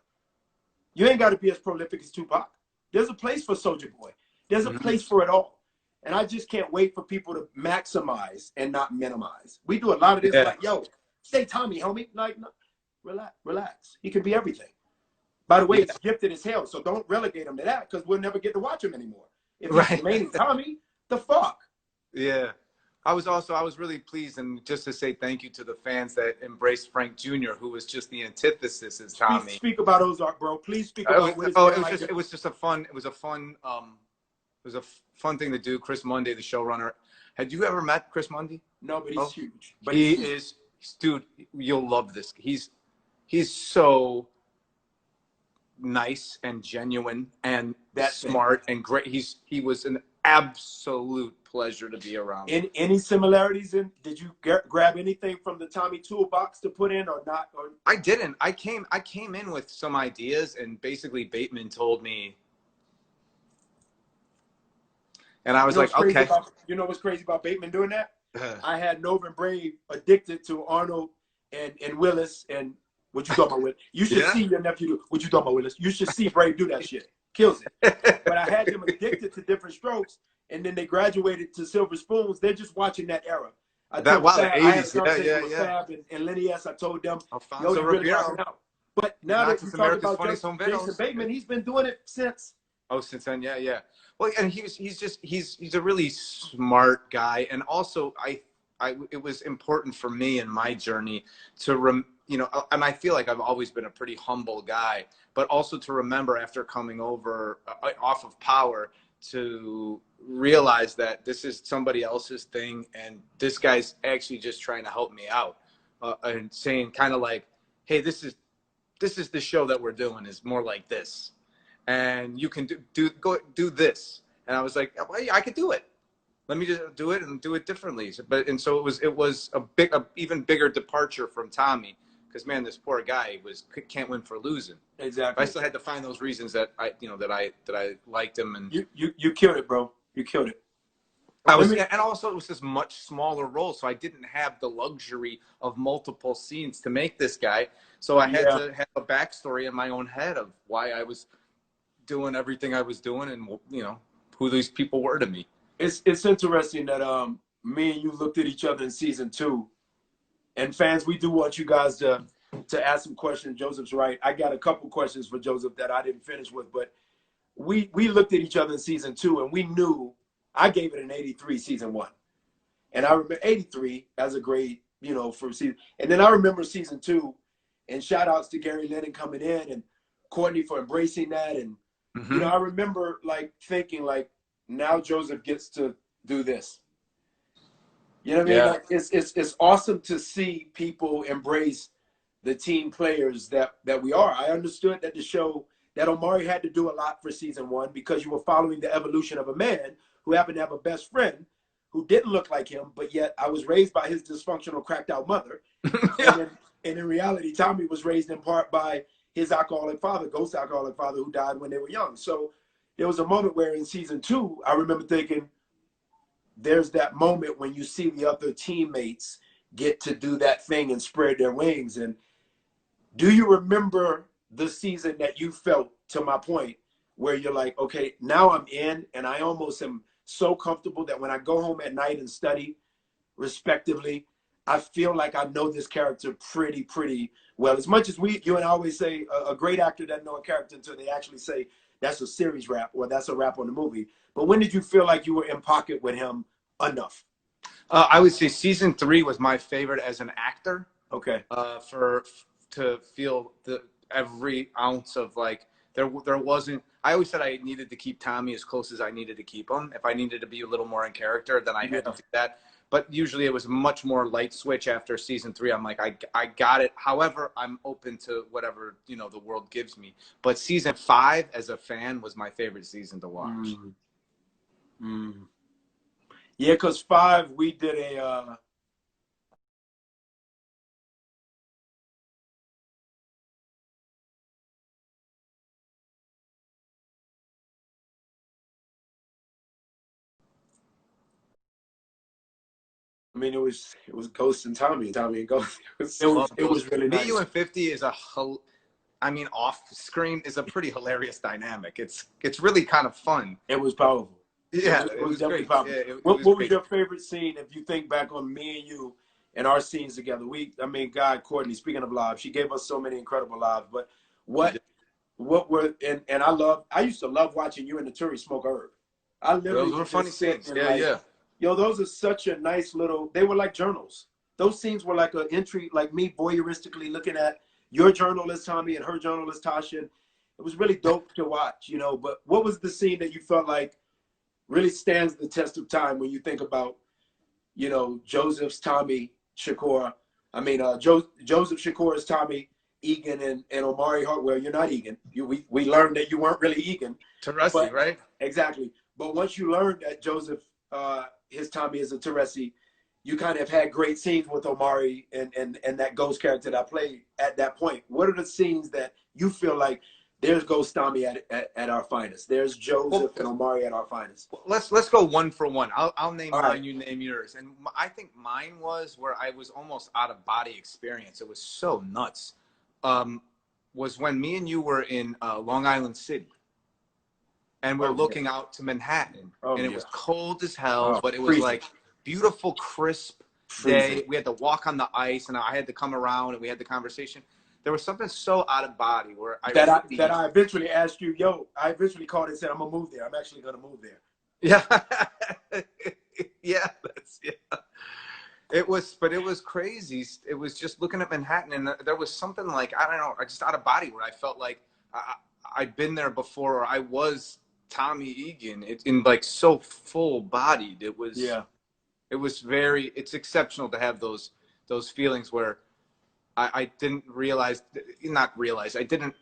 You ain't got to be as prolific as Tupac. There's a place for Soulja Boy. There's a place for it all. And I just can't wait for people to maximize and not minimize. We do a lot of this like, yo, stay Tommy, homie. Like, no, relax. He can be everything. By the way, Yeah. it's gifted as hell. So don't relegate him to that because we'll never get to watch him anymore. If he's Right. remaining Tommy, the fuck? Yeah. I was really pleased, and just to say thank you to the fans that embraced Frank Jr., who was just the antithesis as Tommy. Speak about Ozark, bro. Please speak about what it's been like. It was just a fun, fun thing to do. Chris Mundy, the showrunner. Had you ever met Chris Mundy? No, but he's huge. But he is, dude. You'll love this. He's so nice and genuine and smart and great. He was an absolute pleasure to be around. Any similarities in? Did you grab anything from the Tommy toolbox to put in or not? Or I didn't. I came in with some ideas, and basically Bateman told me, and I was like, okay. You know what's crazy about Bateman doing that? I had Nova and Brave addicted to Arnold and Willis and what you talking about, Willis? You should see your nephew do what you talking about, Willis. You should see Brave do that shit. Kills it. But I had them addicted to different strokes, and then they graduated to Silver Spoons. They're just watching that era. I the 80s, with Fab and Lenny S. I told them, yo, you're really rocking out. But now that you talk about Jason Bateman, he's been doing it since. Oh, since then, yeah. Well, and he's a really smart guy, and also it was important for me in my journey to and I feel like I've always been a pretty humble guy, but also to remember after coming over off of Power to realize that this is somebody else's thing, and this guy's actually just trying to help me out, and saying kind of like, hey, this is the show that we're doing is more like this, and you can go do this. And I was like, well, yeah, I could do it. Let me just do it and do it differently. So it was a even bigger departure from Tommy, because man, this poor guy can't win for losing. Exactly. But I still had to find those reasons that I liked him, and you killed it, bro. You killed it. And also it was this much smaller role, so I didn't have the luxury of multiple scenes to make this guy. So I had to have a backstory in my own head of why I was doing everything I was doing, and who these people were to me. It's interesting that me and you looked at each other in season 2, and fans, we do want you guys to ask some questions. Joseph's right. I got a couple questions for Joseph that I didn't finish with, but we looked at each other in season 2, and we knew I gave it an 83 season 1, and I remember 83 as a grade, for season. And then I remember season 2, and shout outs to Gary Lennon coming in and Courtney for embracing that, and I remember thinking now Joseph gets to do this. You know what I mean? Yeah. Like, it's awesome to see people embrace the team players that we are. I understood that the show that Omari had to do a lot for season 1 because you were following the evolution of a man who happened to have a best friend who didn't look like him, but yet I was raised by his dysfunctional, cracked out mother. And in reality, Tommy was raised in part by his alcoholic father, ghost alcoholic father, who died when they were young. So there was a moment where in season 2, I remember thinking, there's that moment when you see the other teammates get to do that thing and spread their wings. And do you remember the season that you felt, to my point, where you're like, okay, now I'm in, and I almost am so comfortable that when I go home at night and study, respectively, I feel like I know this character pretty well. As much as you and I always say, a great actor doesn't know a character until they actually say that's a series rap or that's a rap on the movie. But when did you feel like you were in pocket with him enough? I would say season 3 was my favorite as an actor. Okay. To feel every ounce of there wasn't. I always said I needed to keep Tommy as close as I needed to keep him. If I needed to be a little more in character, then I had to do that. But usually it was much more light switch after season 3. I'm like, I got it. However, I'm open to whatever, the world gives me. But season 5 as a fan was my favorite season to watch. Yeah, because 5, we did a, I mean, it was Ghost and Tommy and Ghost. It was really nice. Me, You, and 50 is off screen is a pretty hilarious dynamic. It's really kind of fun. It was powerful. Yeah, it was definitely great. powerful. Yeah, what was your favorite scene if you think back on me and you and our scenes together? God, Courtney, speaking of live, she gave us so many incredible lives. But what I used to love watching you and the Turi smoke herb. I literally Those were would funny just sit scenes. and Yeah, like, yeah. yo, those are such a nice little, they were like journals. Those scenes were like an entry, like me voyeuristically looking at your journal as Tommy and her journal as Tasha. It was really dope to watch, you know. But what was the scene that you felt like really stands the test of time when you think about, you know, Joseph's Tommy Shakur? I mean, Joseph Shakur's Tommy Egan and Omari Hartwell. You're not Egan. We learned that you weren't really Egan. Teresi, But right? exactly. But once you learned that Joseph, his Tommy is a Teresi, you kind of had great scenes with Omari and that ghost character that I played at that point. What are the scenes that you feel like there's Ghost Tommy at our finest? There's Well, Joseph and Omari at our finest. let's go one for one. I'll name All mine, right. you name yours. And I think mine was where I was almost out of body experience. It was so nuts. Was when me and you were in Long Island City, and we're looking out to Manhattan, and it was cold as hell, but it was freezing. like beautiful, crisp day. We had to walk on the ice, and I had to come around, and we had the conversation. There was something so out of body where I eventually asked you, yo, I eventually called and said, I'm gonna move there. I'm actually gonna move there. Yeah. Yeah. It was crazy. It was just looking at Manhattan, and there was something like, I don't know, I just out of body where I felt like I'd been there before, or I was Tommy Egan. It's in like so full bodied. It was, it was it's exceptional to have those feelings where I didn't I didn't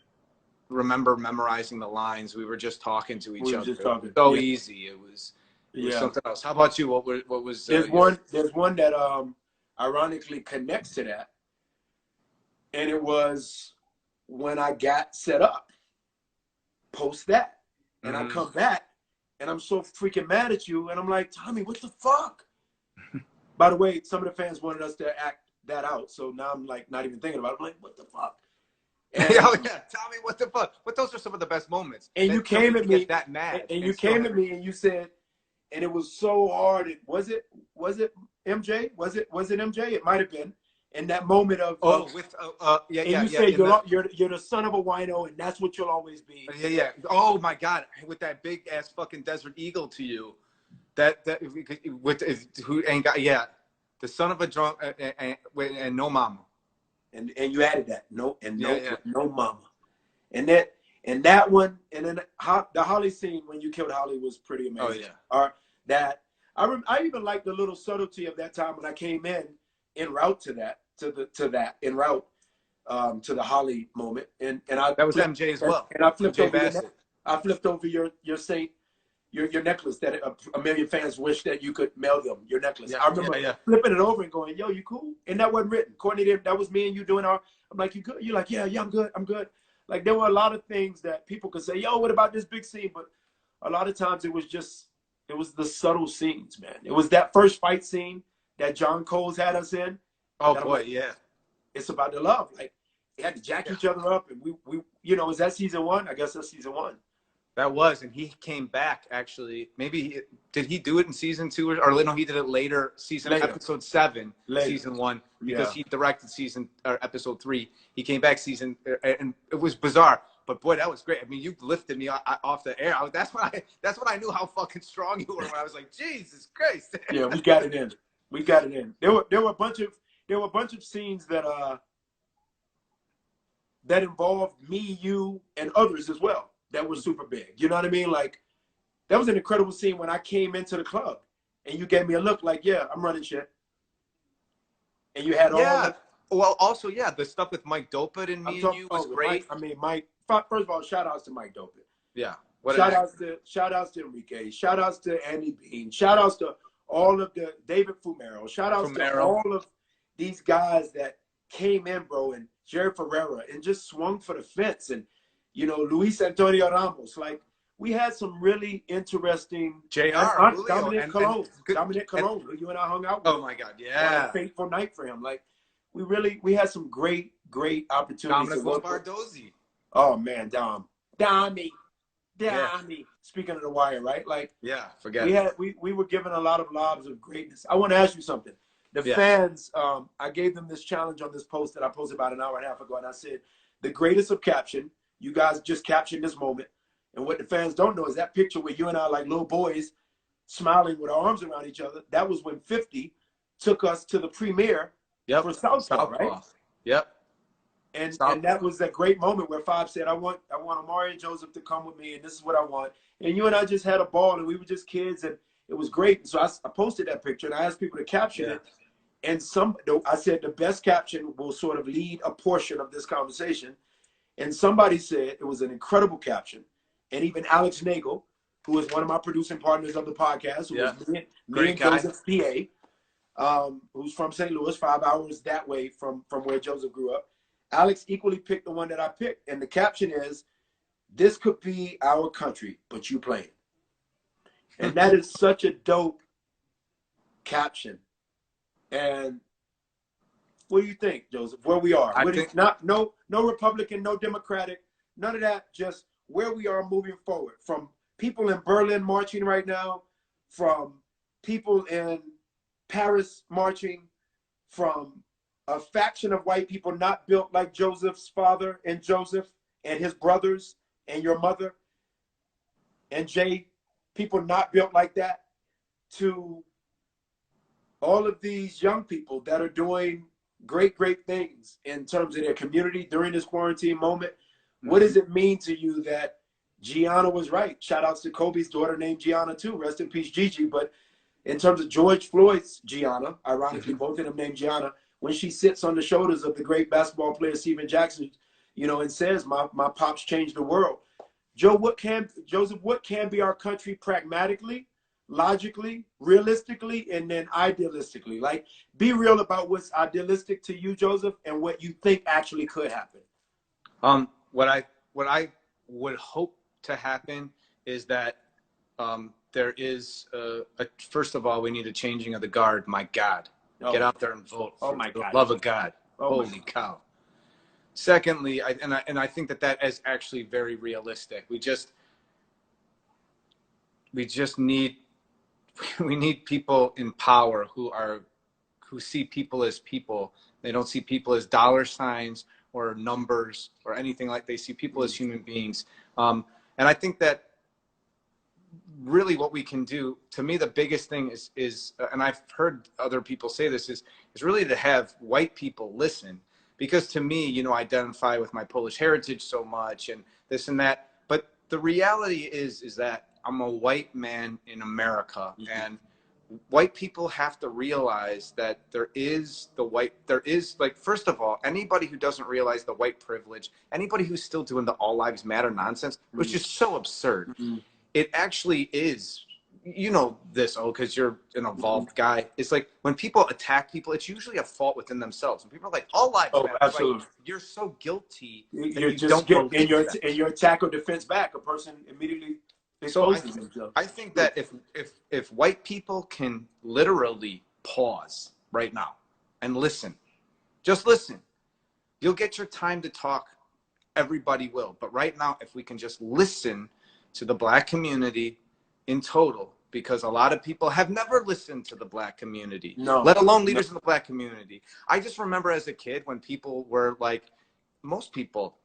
remember memorizing the lines. We were just talking to each other. Just talking. So easy. It was something else. How about you? What was there's one that ironically connects to that, and it was when I got set up post that, and I come back and I'm so freaking mad at you, and I'm like, Tommy, what the fuck? By the way, some of the fans wanted us to act that out, so now I'm like not even thinking about it. I'm like, what the fuck? And, Tommy, what the fuck? But those are some of the best moments. And you came at me that mad, and you came at me and you said, and it was so hard. Was it MJ? Was it MJ? It might have been. In that moment of you say you're the son of a wino, and that's what you'll always be. Yeah. Oh my God, with that big ass fucking Desert Eagle to you, that who ain't got the son of a drunk and no mama, and you added that no mama, and that one, and then the Holly scene when you killed Holly was pretty amazing. I even liked the little subtlety of that time when I came in route to that, en route to the Holly moment, and that was MJ as well. And I flipped over your Saint, your necklace that a million fans wish that you could mail them your necklace. I remember flipping it over and going, "Yo, you cool?" And that wasn't written. Courtney, that was me and you doing our. I'm like, "You good?" You're like, "Yeah, I'm good." Like there were a lot of things that people could say, "Yo, what about this big scene?" But a lot of times it was the subtle scenes, man. It was that first fight scene that John Coles had us in. Oh boy, yeah. It's about the love. Like they had to jack each other up, and we is that season 1? I guess that's season 1. That was, and he came back actually. Maybe did he do it in season 2 or no? He did it later, episode 7, season 1, because he directed episode 3. He came back and it was bizarre. But boy, that was great. I mean, you lifted me off the air. That's when I knew how fucking strong you were. When I was like, Jesus Christ. Yeah, we got it in. There were a bunch of scenes that involved me, you, and others as well. That was super big. You know what I mean? Like that was an incredible scene when I came into the club and you gave me a look like, yeah, I'm running shit. And you had all that. Well, also, the stuff with Mike Dopit and me and you was great. Mike, first of all, shout outs to Mike Dopit. Yeah. Shout outs to Enrique. Shout outs to Andy Bean. Shout outs to all of the David Fumero. Shout outs to all of these guys that came in, bro, and Jerry Ferreira, and just swung for the fence. And Luis Antonio Ramos. Like we had some really interesting. Dominic Colon, who you and I hung out with. Oh my God, yeah. A fateful night for him. Like we had some great opportunities. Dominic Bardozzi. Oh man, Dommy. Speaking of The Wire, right? Like we were given a lot of lobs of greatness. I want to ask you something. The fans, I gave them this challenge on this post that I posted about an hour and a half ago, and I said the greatest of caption You guys just captured this moment. And what the fans don't know is that picture where you and I are like little boys smiling with our arms around each other. That was when 50 took us to the premiere for Southpaw, right? Yep. And that was that great moment where Five said, I want Amari and Joseph to come with me, and this is what I want. And you and I just had a ball, and we were just kids, and it was great. So I posted that picture, and I asked people to caption it. And I said the best caption will sort of lead a portion of this conversation. And somebody said it was an incredible caption. And even Alex Nagel, who is one of my producing partners of the podcast, who was me and Joseph's PA, who's from St. Louis, 5 hours that way from where Joseph grew up. Alex equally picked the one that I picked. And the caption is, "This could be our country, but you playing." And that is such a dope caption. And what do you think, Joseph? Where we are? No Republican, no Democratic, none of that. Just where we are moving forward. From people in Berlin marching right now, from people in Paris marching, from a faction of white people not built like Joseph's father and Joseph and his brothers and your mother and Jay, people not built like that, to all of these young people that are doing great things in terms of their community during this quarantine moment. What does it mean to you that Gianna was right? Shout outs to Kobe's daughter named Gianna too. Rest in peace, Gigi. But in terms of George Floyd's Gianna, ironically, both of them named Gianna, when she sits on the shoulders of the great basketball player Steven Jackson, and says, my pops changed the world. Joseph, what can be our country pragmatically, logically, realistically, and then idealistically? Like, be real about what's idealistic to you, Joseph, and what you think actually could happen. What I would hope to happen is that there is first of all, we need a changing of the guard. My God, get out there and vote. For the love of God. Holy cow. Secondly, I think that is actually very realistic. We need people in power who see people as people. They don't see people as dollar signs or numbers or anything like. They see people as human beings. And I think that really what we can do, to me, the biggest thing is and I've heard other people say this, is really to have white people listen. Because to me, I identify with my Polish heritage so much and this and that. But the reality is that I'm a white man in America, and white people have to realize that first of all, anybody who doesn't realize the white privilege, anybody who's still doing the all lives matter nonsense, which is so absurd. It actually is, because you're an evolved guy. It's like when people attack people, it's usually a fault within themselves. And people are like, all lives matter. Absolutely. Like, you're so guilty. You're just in your attack or defense back, a person immediately exposes themselves. I think that if white people can literally pause right now and listen, just listen, you'll get your time to talk. Everybody will. But right now, if we can just listen to the Black community in total, because a lot of people have never listened to the Black community, let alone leaders in the Black community. I just remember as a kid when people were like, most people,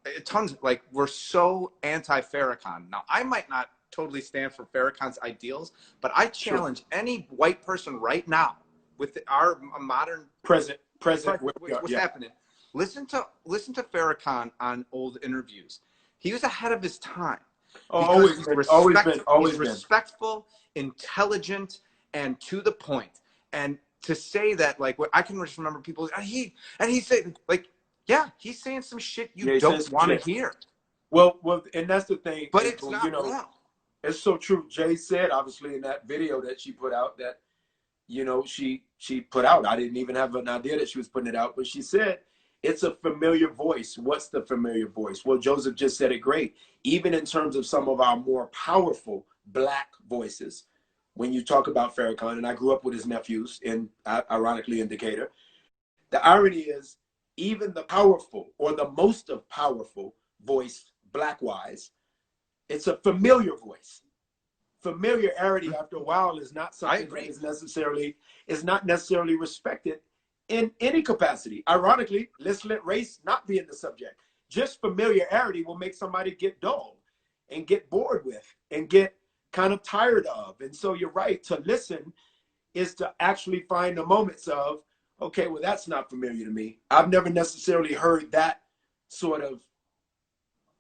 were so anti-Farrakhan. Now, I might not totally stand for Farrakhan's ideals, but I challenge any white person right now with our modern present what's happening. Listen to Farrakhan on old interviews. He was ahead of his time. Always been respectful, intelligent, and to the point. And to say that, like, what I can just remember people, he said, like, yeah, he's saying some shit you don't want to hear. Well, and that's the thing. But it's not wrong. It's so true. Jay said, obviously, in that video that she put out, that, she put out. I didn't even have an idea that she was putting it out, but she said, it's a familiar voice. What's the familiar voice? Well, Joseph just said it great. Even in terms of some of our more powerful Black voices, when you talk about Farrakhan, and I grew up with his nephews, ironically in Decatur, the irony is, even the powerful or the most of powerful voice, Black-wise, it's a familiar voice. Familiarity after a while is not something that is not necessarily respected in any capacity. Ironically, let's let race not be in the subject. just familiarity will make somebody get dull and get bored with and get kind of tired of. And so you're right, to listen is to actually find the moments of, okay, well, that's not familiar to me. I've never necessarily heard that sort of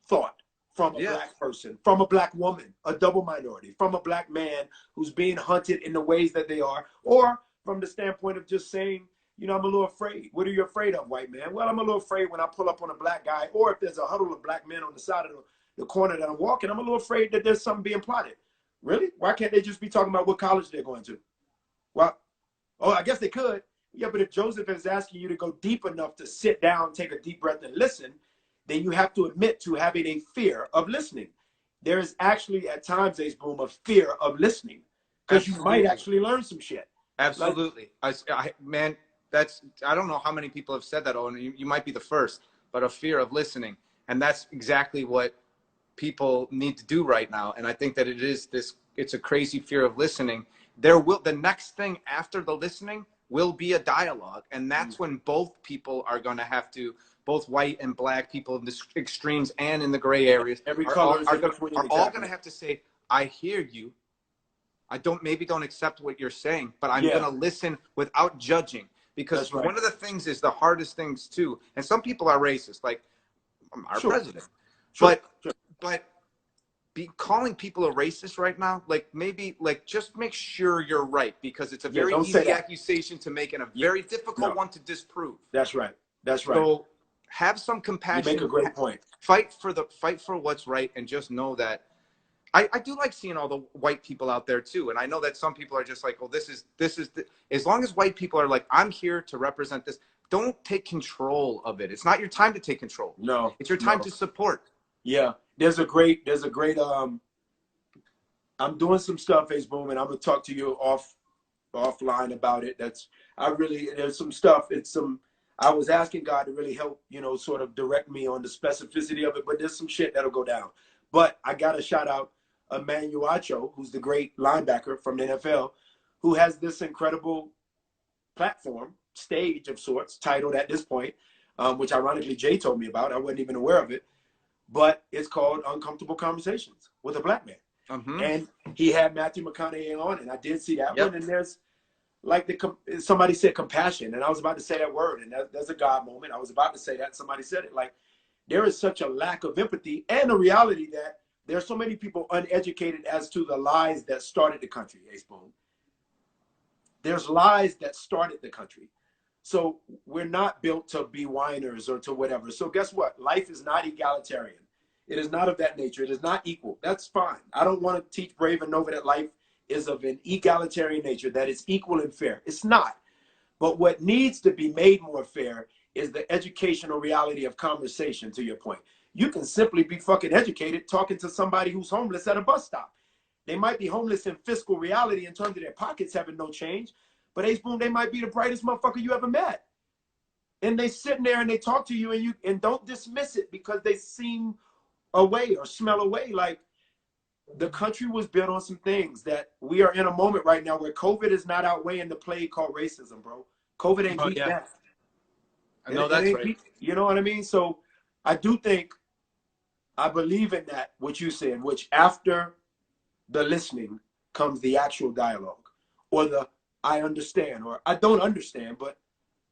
thought from a black person, from a black woman, a double minority, from a black man who's being hunted in the ways that they are, or from the standpoint of just saying, you know, I'm a little afraid. What are you afraid of, white man? Well, I'm a little afraid when I pull up on a black guy, or if there's a huddle of black men on the side of the corner that I'm walking, I'm a little afraid that there's something being plotted. Really? Why can't they just be talking about what college they're going to? Well, oh, I guess they could. Yeah, but if Joseph is asking you to go deep enough to sit down, take a deep breath and listen, then you have to admit to having a fear of listening. There is actually at times, Ace Boom, a fear of listening because you might actually learn some shit. Absolutely. Man, I don't know how many people have said that, and you might be the first, but a fear of listening. And that's exactly what people need to do right now. And I think that it's a crazy fear of listening. The next thing after the listening will be a dialogue. And that's when both people are going to have to, both white and black people in the extremes and in the gray areas, every color are all going to have to say, I hear you. I maybe don't accept what you're saying, but I'm going to listen without judging. Because one of the things is the hardest things too. And some people are racist, like our president. But calling people a racist right now, like maybe just make sure you're right, because it's a very easy accusation to make and a very difficult one to disprove. That's right. That's right. So have some compassion. You make a great point. Fight for what's right, and just know that I do like seeing all the white people out there too. And I know that some people are just like, well, this is as long as white people are like, I'm here to represent this. Don't take control of it. It's not your time to take control. No, it's your time to support. Yeah. There's a great, I'm doing some stuff, Ace Boom, and I'm going to talk to you offline about it. There's some stuff. I was asking God to really help, you know, sort of direct me on the specificity of it, but there's some shit that'll go down. But I got to shout out Emmanuel Acho, who's the great linebacker from the NFL, who has this incredible platform, stage of sorts, titled at this point, which ironically Jay told me about. I wasn't even aware of it, but it's called Uncomfortable Conversations with a Black Man. And he had Matthew McConaughey on, and I did see that one. And there's like somebody said compassion, and I was about to say that word, and that's a God moment. I was about to say that, somebody said it. Like, there is such a lack of empathy and a reality that there's so many people uneducated as to the lies that started the country, Ace Boom. There's lies that started the country. So we're not built to be whiners or to whatever. So guess what? Life is not egalitarian. It is not of that nature. It is not equal. That's fine. I don't want to teach Brave and Nova that life is of an egalitarian nature, that it's equal and fair. It's not. But what needs to be made more fair is the educational reality of conversation, to your point. You can simply be fucking educated talking to somebody who's homeless at a bus stop. They might be homeless in fiscal reality in terms of their pockets having no change, but Ace Boom, they might be the brightest motherfucker you ever met. And they sitting there and they talk to you, and don't dismiss it because they seem away or smell away. Like, the country was built on some things that we are in a moment right now where COVID is not outweighing the plague called racism, bro. COVID ain't beat that. I know that's right. You know what I mean? So I believe in that, what you said, which after the listening comes the actual dialogue, or the I understand, or I don't understand, but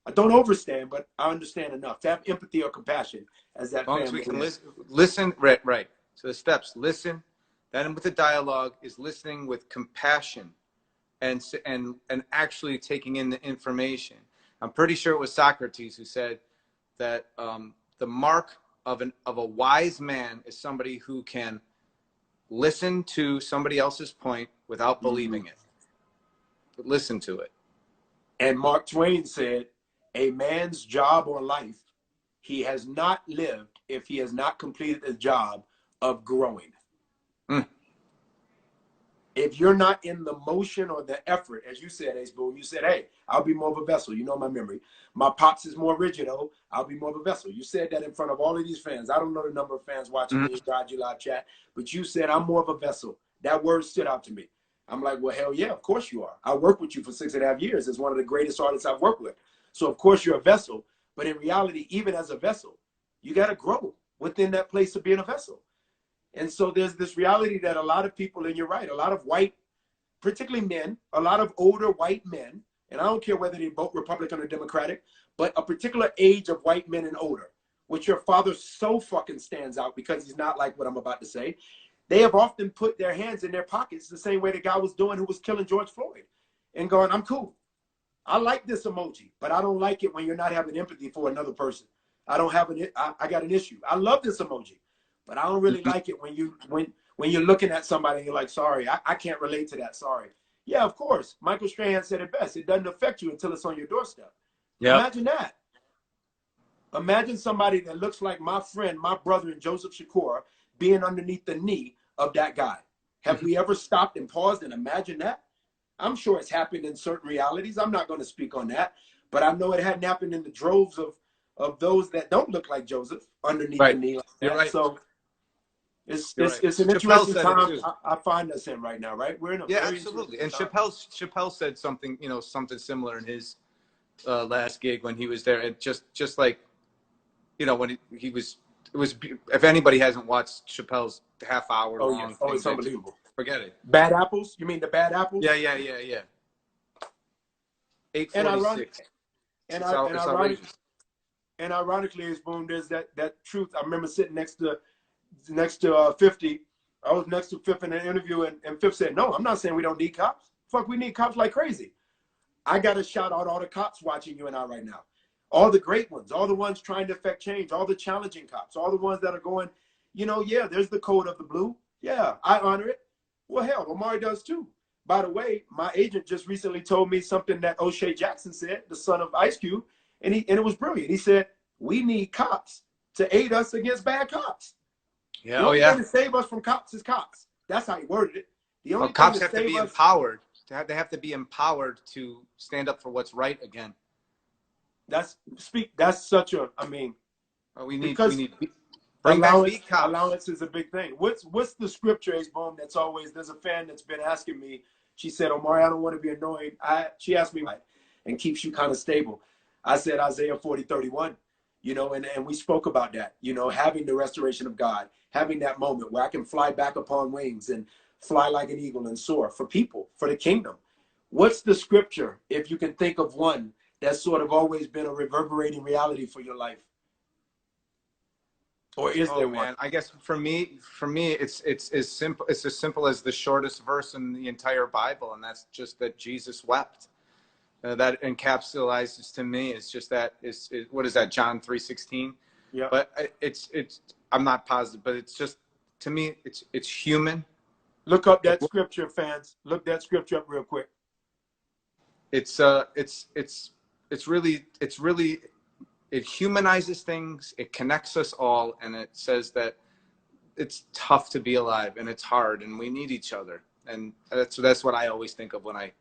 I don't overstand, but I understand enough to have empathy or compassion as that family. As we can listen, right. So the steps: listen. Then with the dialogue is listening with compassion, and actually taking in the information. I'm pretty sure it was Socrates who said that the mark of a wise man is somebody who can listen to somebody else's point without believing it, but listen to it. And Mark Twain said, a man's job or life, he has not lived if he has not completed the job of growing. If you're not in the motion or the effort, as you said, Ace Boom, you said, hey, I'll be more of a vessel. You know my memory. My pops is more rigid, oh, I'll be more of a vessel. You said that in front of all of these fans. I don't know the number of fans watching the God You Live chat, but you said I'm more of a vessel. That word stood out to me. I'm like, well, hell yeah, of course you are. I worked with you for 6.5 years as one of the greatest artists I've worked with. So of course you're a vessel, but in reality, even as a vessel, you got to grow. within that place of being a vessel. And so there's this reality that a lot of people, and you're right, a lot of white, particularly men, a lot of older white men, and I don't care whether they vote Republican or Democratic, but a particular age of white men and older, which your father so fucking stands out because he's not like what I'm about to say. They have often put their hands in their pockets the same way the guy was doing who was killing George Floyd and going, I'm cool. I like this emoji, but I don't like it when you're not having empathy for another person. I don't have I got an issue. I love this emoji, but I don't really like it when you're looking at somebody and you're like, sorry, I can't relate to that. Sorry. Yeah, of course. Michael Strahan said it best. It doesn't affect you until it's on your doorstep. Yep. Imagine that. Imagine somebody that looks like my friend, my brother, and Joseph Shakur being underneath the knee of that guy. Have we ever stopped and paused and imagined that? I'm sure it's happened in certain realities. I'm not going to speak on that, but I know it hadn't happened in the droves of those that don't look like Joseph underneath the knee like that. Right. So it's an interesting time I find us in right now, right? We're in a very absolutely. And Chappelle said something, you know, something similar in his last gig when he was there. And just like, you know, when it was if anybody hasn't watched Chappelle's half-hour long thing, it's unbelievable. Forget it. Bad Apples? You mean the Bad Apples? Yeah. 846. And ironically, it's boom. There's that truth. I remember sitting next to 50. I was next to Fifth in an interview, and Fifth said, "No, I'm not saying we don't need cops. Fuck, we need cops like crazy." I got to shout out all the cops watching you and I right now, all the great ones, all the ones trying to affect change, all the challenging cops, all the ones that are going, you know, yeah, there's the code of the blue. Yeah, I honor it. Well, hell, Omari does too. By the way, my agent just recently told me something that O'Shea Jackson said, the son of Ice Cube, and it was brilliant. He said, we need cops to aid us against bad cops. Yeah, the only thing to save us from cops is cops. That's how he worded it. The only cops have to be empowered. They have to be empowered to stand up for what's right again. That's such a, I mean, we need allowance is a big thing. What's the scripture, Ace Boom, that's always, there's a fan that's been asking me, she said, Omari, I don't want to be annoyed. She asked me, and keeps you kind of stable. I said Isaiah 40:31, you know, and we spoke about that, you know, having the restoration of God, having that moment where I can fly back upon wings and fly like an eagle and soar for people, for the kingdom. What's the scripture, if you can think of one, that's sort of always been a reverberating reality for your life? Or is there one? I guess for me, it's as simple as the shortest verse in the entire Bible, and that's just that Jesus wept. That encapsulates to me. It's just that what is that, John 3:16? Yeah. But it's I'm not positive, but it's just, to me, it's human. Look up that scripture, fans. Look that scripture up real quick. It's really it humanizes things, it connects us all, and it says that it's tough to be alive and it's hard and we need each other. And that's what I always think of when I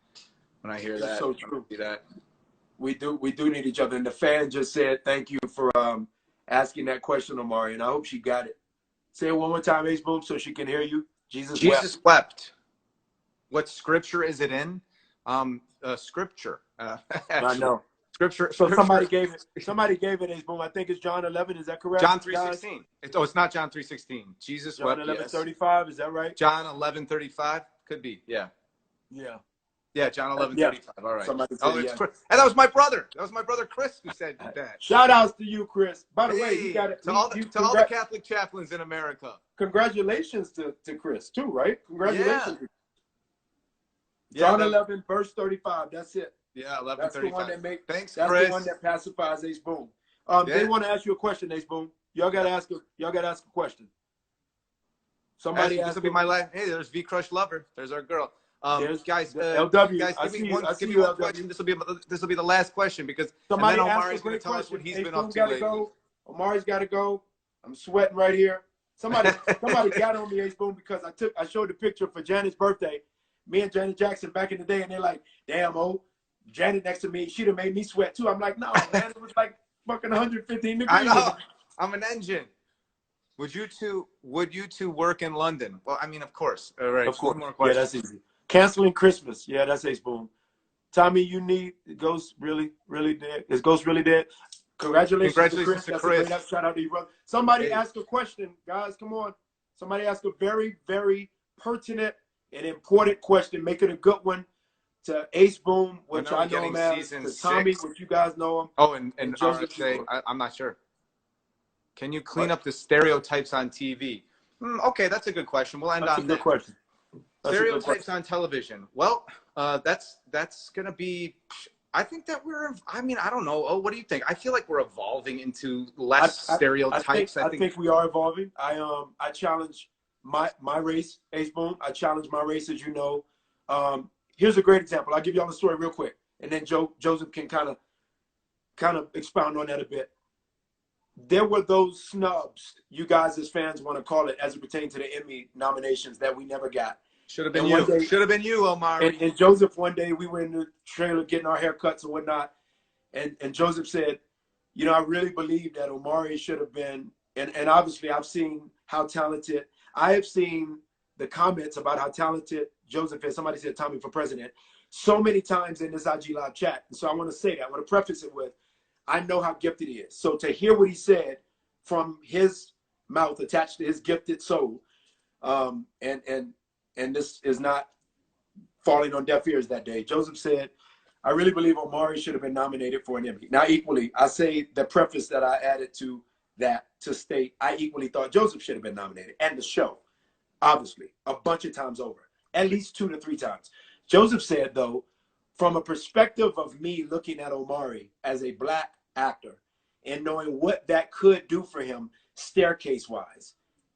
hear that. It's so true. That. We do need each other. And the fan just said thank you for asking that question, Omari, and I hope she got it. Say it one more time, Ace Boom, so she can hear you. Jesus wept. What scripture is it in? Scripture. I know. Scripture. Somebody gave it, Ace Boom. I think it's John 11. Is that correct? John 3:16. It's not John 3:16. Jesus John wept. 11:35. Is that right? John 11:35. Could be. Yeah. Yeah. Yeah, John 11:35. All right. Somebody said, and that was my brother. That was my brother Chris who said that. Shout outs to you, Chris. By the way, you got it. To all the Catholic chaplains in America. Congratulations to Chris too, right? Congratulations. Yeah. John 11, verse 35. That's it. Yeah, 11:35. That's the one that makes. Thanks, that's Chris. the one that pacifies Ace Boom. They want to ask you a question, Ace Boom. Y'all gotta ask a question. Somebody this will be my last. Hey, there's V Crush Lover. There's our girl. Guys, LW. Guys, give me one question. This will be the last question, because somebody and then Omari's going to tell us what he's been up to lately. Go. Omari's got to go. I'm sweating right here. Somebody got on me, Ace Boom, because I showed the picture for Janet's birthday. Me and Janet Jackson back in the day, and they're like, "Damn, Janet next to me, she'd have made me sweat too." I'm like, "No, man, it was like fucking 115 degrees." I know. I'm an engine. Would you two work in London? Well, I mean, of course. All right. Of course. Yeah, that's easy. Canceling Christmas. Yeah, that's Ace Boom. Tommy, you need Ghost really dead? Is Ghost really dead? Congratulations to Congratulations Chris. to That's a great Chris. shout out to you, brother. Somebody Hey. ask a question, guys. Come on. Somebody ask a very, very pertinent and important question. Make it a good one. To Ace Boom, which I know him as. To Tommy, which you guys know him. Oh, and Joseph, I'm not sure. Can you clean up the stereotypes on TV? Okay, that's a good question. We'll end on that. That's a good question. Stereotypes on television. Well, that's gonna be. I think that I mean, I don't know. Oh, what do you think? I feel like we're evolving into less stereotypes. I think we are evolving. I challenge my race, Ace Boom. I challenge my race, as you know. Here's a great example. I'll give y'all the story real quick, and then Joseph can kind of expound on that a bit. There were those snubs, you guys as fans want to call it, as it pertains to the Emmy nominations that we never got. Should have been you. Should have been you, Omari. And Joseph, one day we were in the trailer getting our haircuts and whatnot, and Joseph said, you know, I really believe that Omari should have been, and obviously I've seen how talented, I have seen the comments about how talented Joseph is. Somebody said Tommy for president so many times in this IG Live chat. And so I want to say that. I want to preface it with, I know how gifted he is. So to hear what he said from his mouth attached to his gifted soul, and this is not falling on deaf ears that day. Joseph said, I really believe Omari should have been nominated for an Emmy. Now, equally, I say the preface that I added to that to state, I equally thought Joseph should have been nominated, and the show, obviously, a bunch of times over, at least 2 to 3 times. Joseph said, though, from a perspective of me looking at Omari as a Black actor and knowing what that could do for him staircase-wise,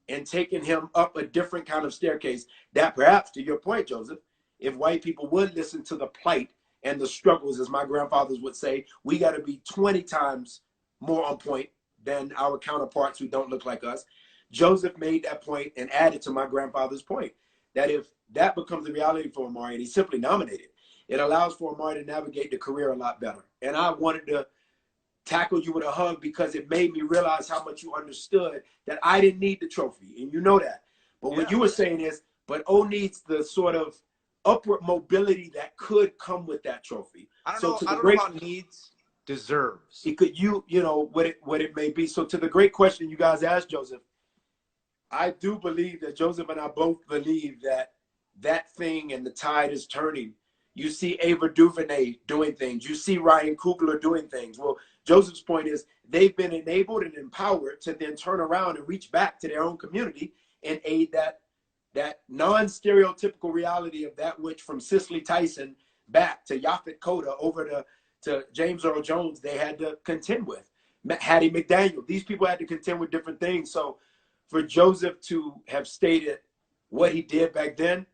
and taking him up a different kind of staircase, that perhaps, to your point, Joseph, if white people would listen to the plight and the struggles, as my grandfathers would say, we got to be 20 times more on point than our counterparts who don't look like us. Joseph made that point and added to my grandfather's point that if that becomes a reality for Omari and he's simply nominated, it allows for Omari to navigate the career a lot better. And I wanted to tackle you with a hug because it made me realize how much you understood that I didn't need the trophy, and you know that. But what you were saying is, but O needs the sort of upward mobility that could come with that trophy. I don't know about needs, deserves. It could, you know, what it may be. So to the great question you guys asked, Joseph, I do believe that Joseph and I both believe that that thing and the tide is turning. You see Ava DuVernay doing things. You see Ryan Coogler doing things. Well, Joseph's point is they've been enabled and empowered to then turn around and reach back to their own community and aid that non-stereotypical reality of that which from Cicely Tyson back to Yaphet Kotto over to James Earl Jones they had to contend with. Hattie McDaniel. These people had to contend with different things. So for Joseph to have stated what he did back then,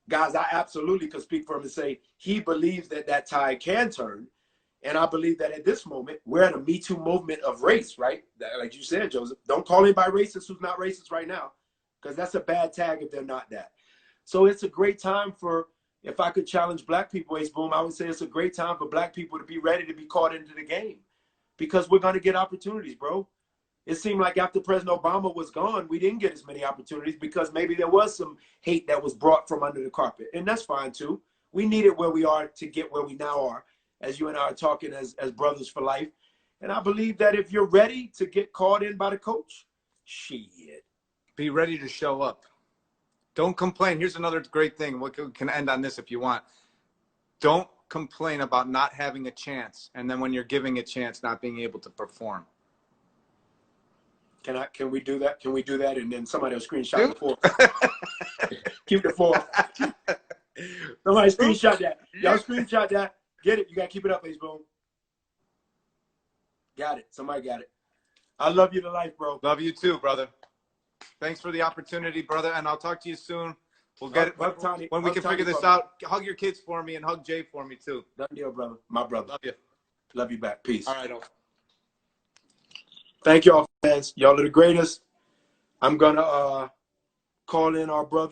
guys, I absolutely could speak for him and say he believes that that tide can turn. And I believe that at this moment, we're at a Me Too movement of race, right? Like you said, Joseph, don't call anybody racist who's not racist right now, because that's a bad tag if they're not that. So it's a great time for, if I could challenge Black people, Ace Boom, I would say it's a great time for Black people to be ready to be caught into the game, because we're going to get opportunities, bro. It seemed like after President Obama was gone, we didn't get as many opportunities because maybe there was some hate that was brought from under the carpet. And that's fine, too. We need it where we are to get where we now are, as you and I are talking as brothers for life. And I believe that if you're ready to get called in by the coach, shit. Be ready to show up. Don't complain. Here's another great thing. We can end on this if you want. Don't complain about not having a chance, and then when you're giving a chance, not being able to perform. Can we do that? Can we do that? And then somebody will screenshot the 4. Keep the 4. Somebody screenshot that. Y'all screenshot that. Get it. You got to keep it up, Ace Boom. Got it. Somebody got it. I love you to life, bro. Love you too, brother. Thanks for the opportunity, brother. And I'll talk to you soon. We'll get it when we can figure this out. Hug your kids for me and hug Jay for me too. Done deal, brother. My brother. Love you. Love you back. Peace. All right. Thank y'all, fans. Y'all are the greatest. I'm going to call in our brother.